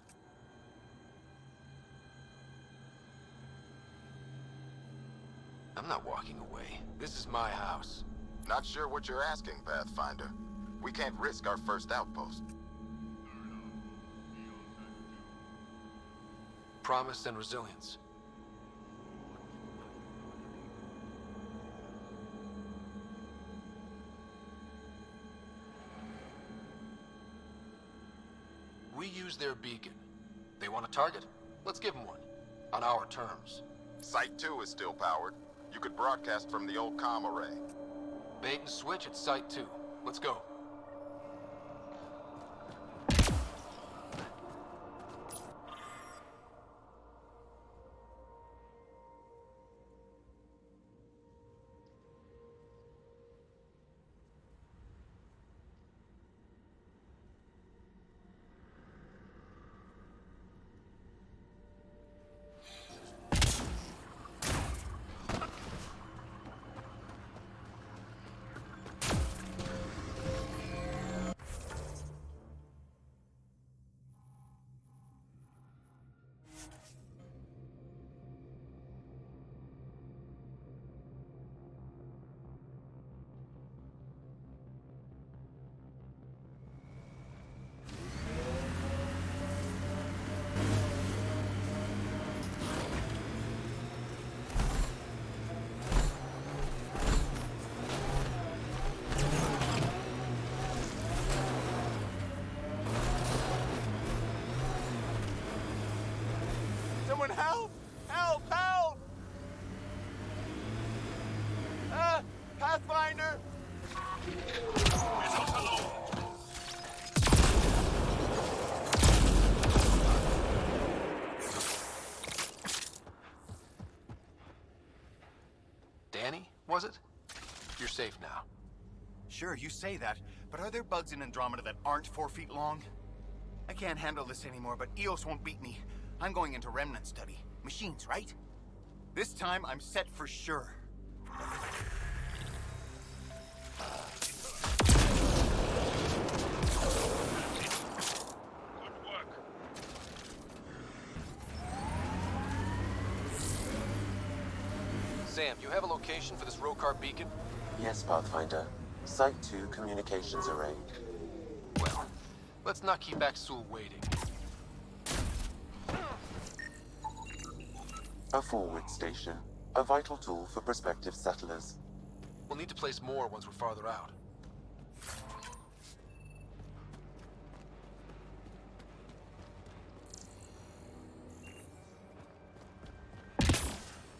I'm not walking away. This is my house. Not sure what you're asking, Pathfinder. We can't risk our first outpost. Promise and resilience. We use their beacon. They want a target? Let's give them one. On our terms. Site 2 is still powered. You could broadcast from the old comm array. Bait and switch at Site 2. Let's go. Someone help! Help! Help! Pathfinder! Danny, was it? You're safe now. Sure, you say that, but are there bugs in Andromeda that aren't 4 feet long? I can't handle this anymore, but EOS won't beat me. I'm going into remnant study. Machines, right? This time, I'm set for sure. Sam, you have a location for this Rokar beacon? Yes, Pathfinder. Site 2 communications array. Well, let's not keep Axel waiting. A forward station. A vital tool for prospective settlers. We'll need to place more once we're farther out.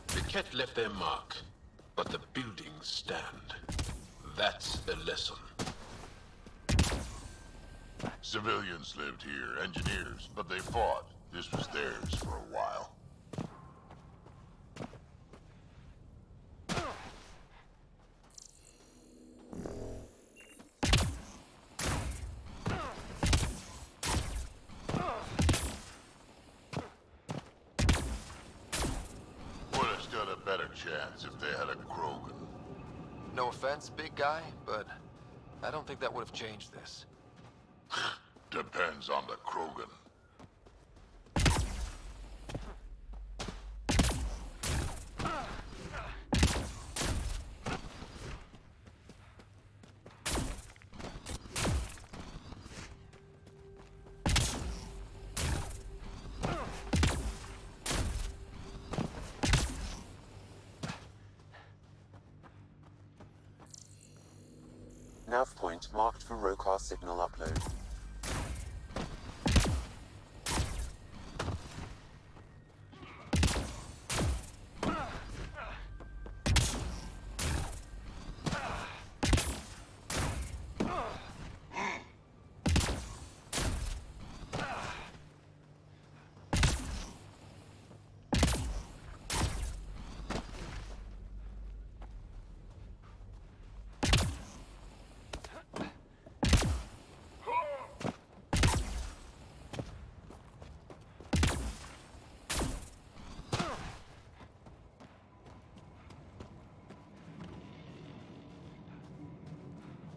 The Ket left their mark, but the buildings stand. That's a lesson. Civilians lived here, engineers, but they fought. This was theirs for a while. Would have stood a better chance if they had a Krogan. No offense, big guy, but I don't think that would have changed this. Depends on the Krogan. Nav point marked for Rokar signal upload.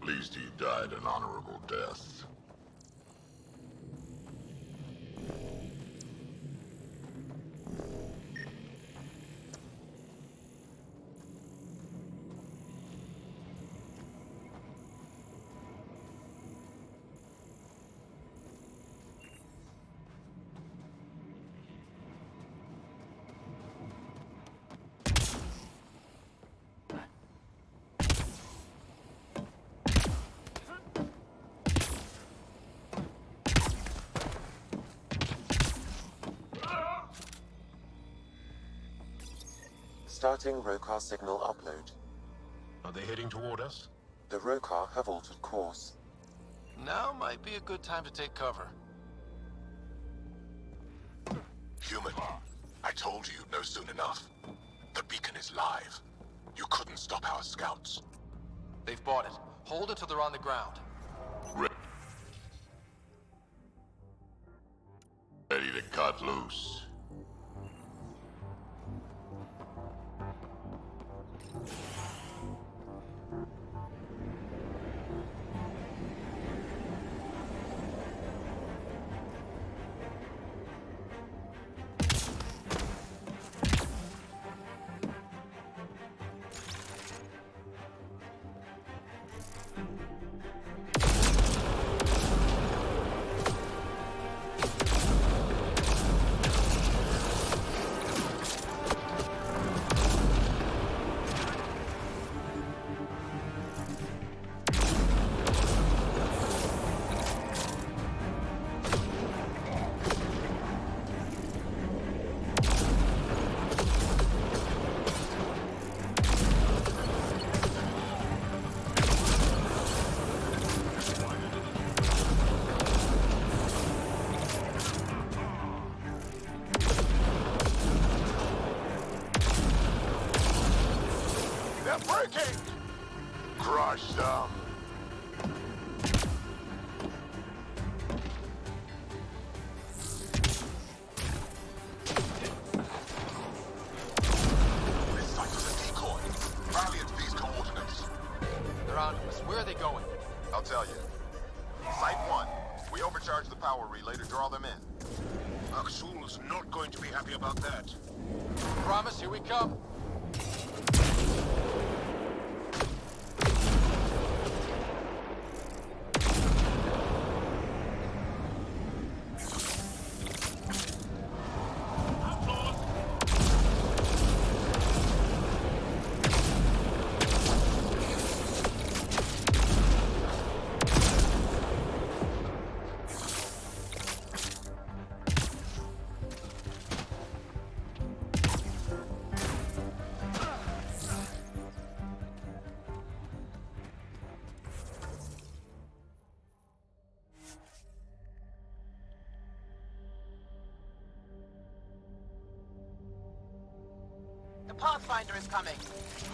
At least he died an honorable death. Starting Rokar signal upload. Are they heading toward us? The Rokar have altered course. Now might be a good time to take cover. Human, I told you you'd know soon enough. The beacon is live. You couldn't stop our scouts. They've bought it. Hold it till they're on the ground. Ready to cut loose. They're breaking! Crush them! relay to draw them in. Axul's not going to be happy about that. Promise, here we come. The Pathfinder is coming.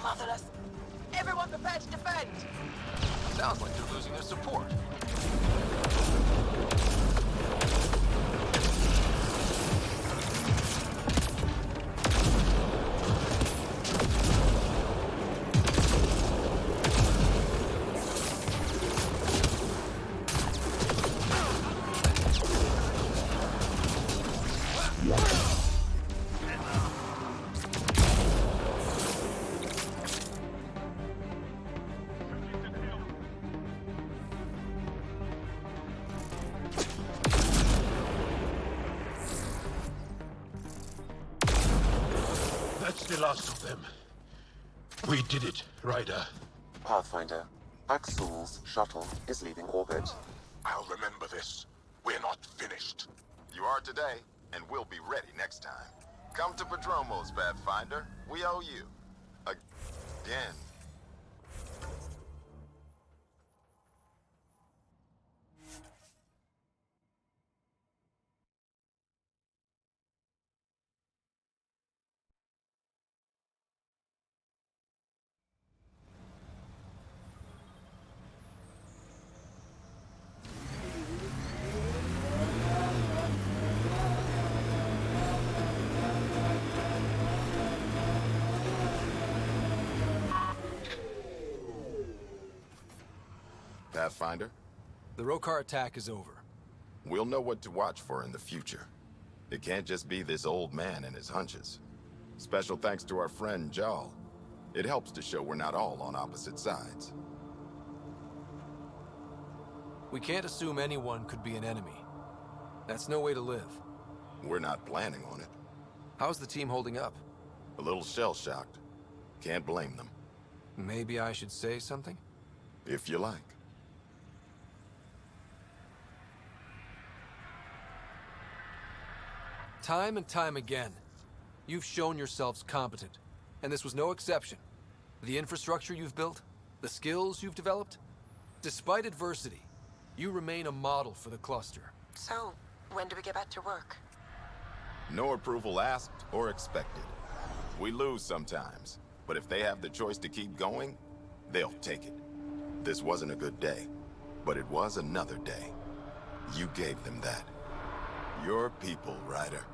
Motherless. Everyone prepared to defend. Sounds like they're losing their support. That's the last of them. We did it, Ryder. Pathfinder, Axul's shuttle is leaving orbit. I'll remember this. We're not finished. You are today, and we'll be ready next time. Come to Prodromos, Pathfinder. We owe you. Again. Pathfinder? The Rokar attack is over. We'll know what to watch for in the future. It can't just be this old man and his hunches. Special thanks to our friend Jarl. It helps to show we're not all on opposite sides. We can't assume anyone could be an enemy. That's no way to live. We're not planning on it. How's the team holding up? A little shell-shocked. Can't blame them. Maybe I should say something? If you like. Time and time again, you've shown yourselves competent, and this was no exception. The infrastructure you've built, the skills you've developed, despite adversity, you remain a model for the cluster. So, when do we get back to work? No approval asked or expected. We lose sometimes, but if they have the choice to keep going, they'll take it. This wasn't a good day, but it was another day. You gave them that. Your people, Ryder.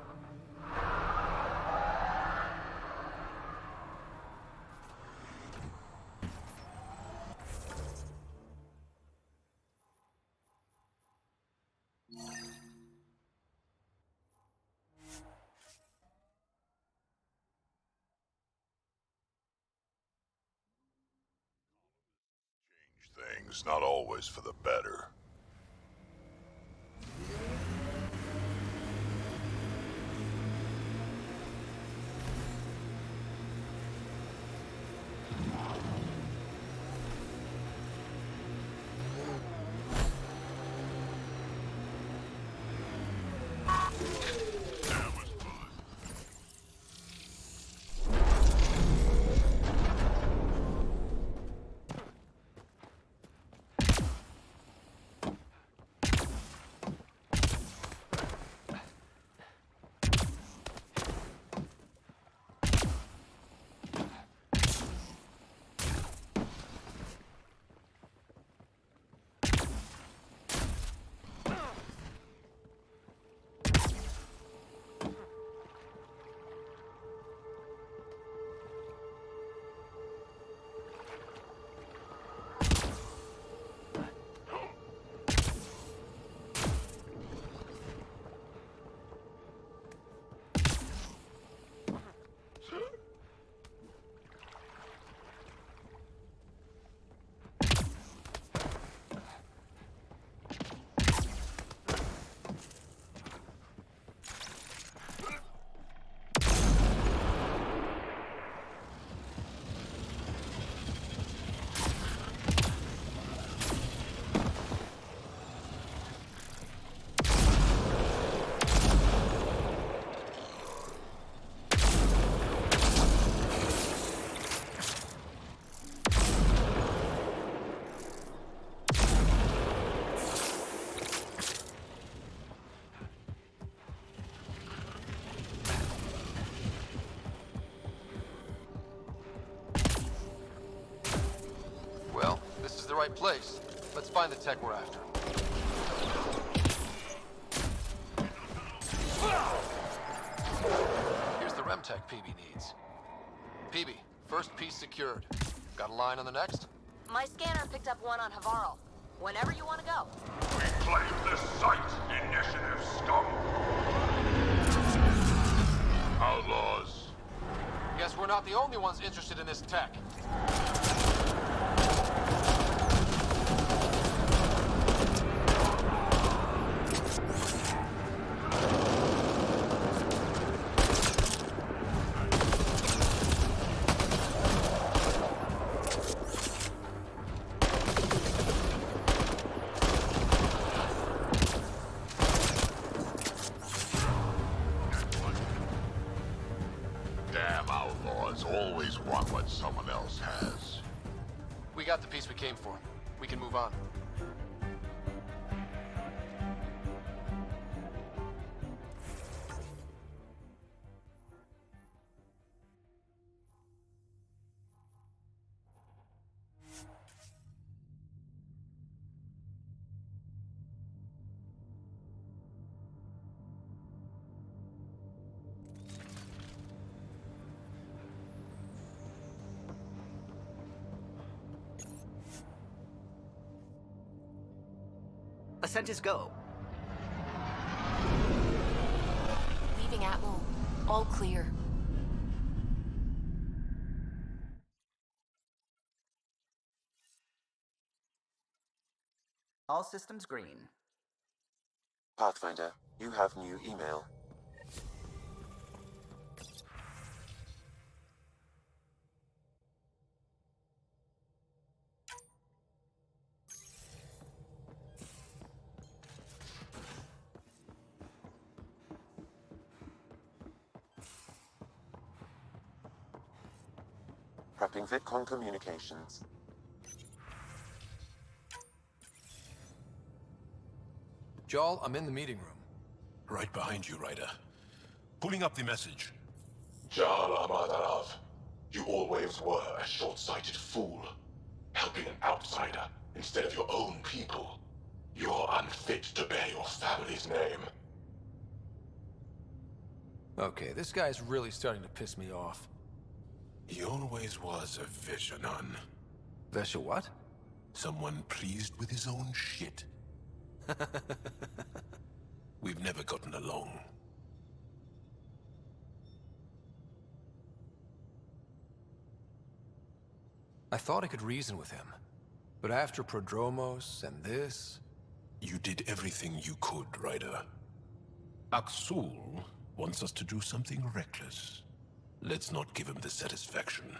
Things not always for the better. right place. Let's find the tech we're after. Here's the REM tech PB needs. PB, first piece secured. Got a line on the next? My scanner picked up one on Havarl. Whenever you want to go. We claim the site, initiative scum. Outlaws. Guess we're not the only ones interested in this tech. Damn outlaws always want what someone else has. We got the piece we came for. We can move on. Ascent is go. Leaving Atwell. All clear. All systems green. Pathfinder, you have new email. Prepping VidCon communications. Jarl, I'm in the meeting room. Right behind you, Ryder. Pulling up the message. Jarl Amadarav, you always were a short-sighted fool. Helping an outsider instead of your own people. You're unfit to bear your family's name. Okay, this guy's really starting to piss me off. He always was a Veshanon. Vesha what? Someone pleased with his own shit. We've never gotten along. I thought I could reason with him. But after Prodromos and this... You did everything you could, Ryder. Aksul wants us to do something reckless. Let's not give him the satisfaction.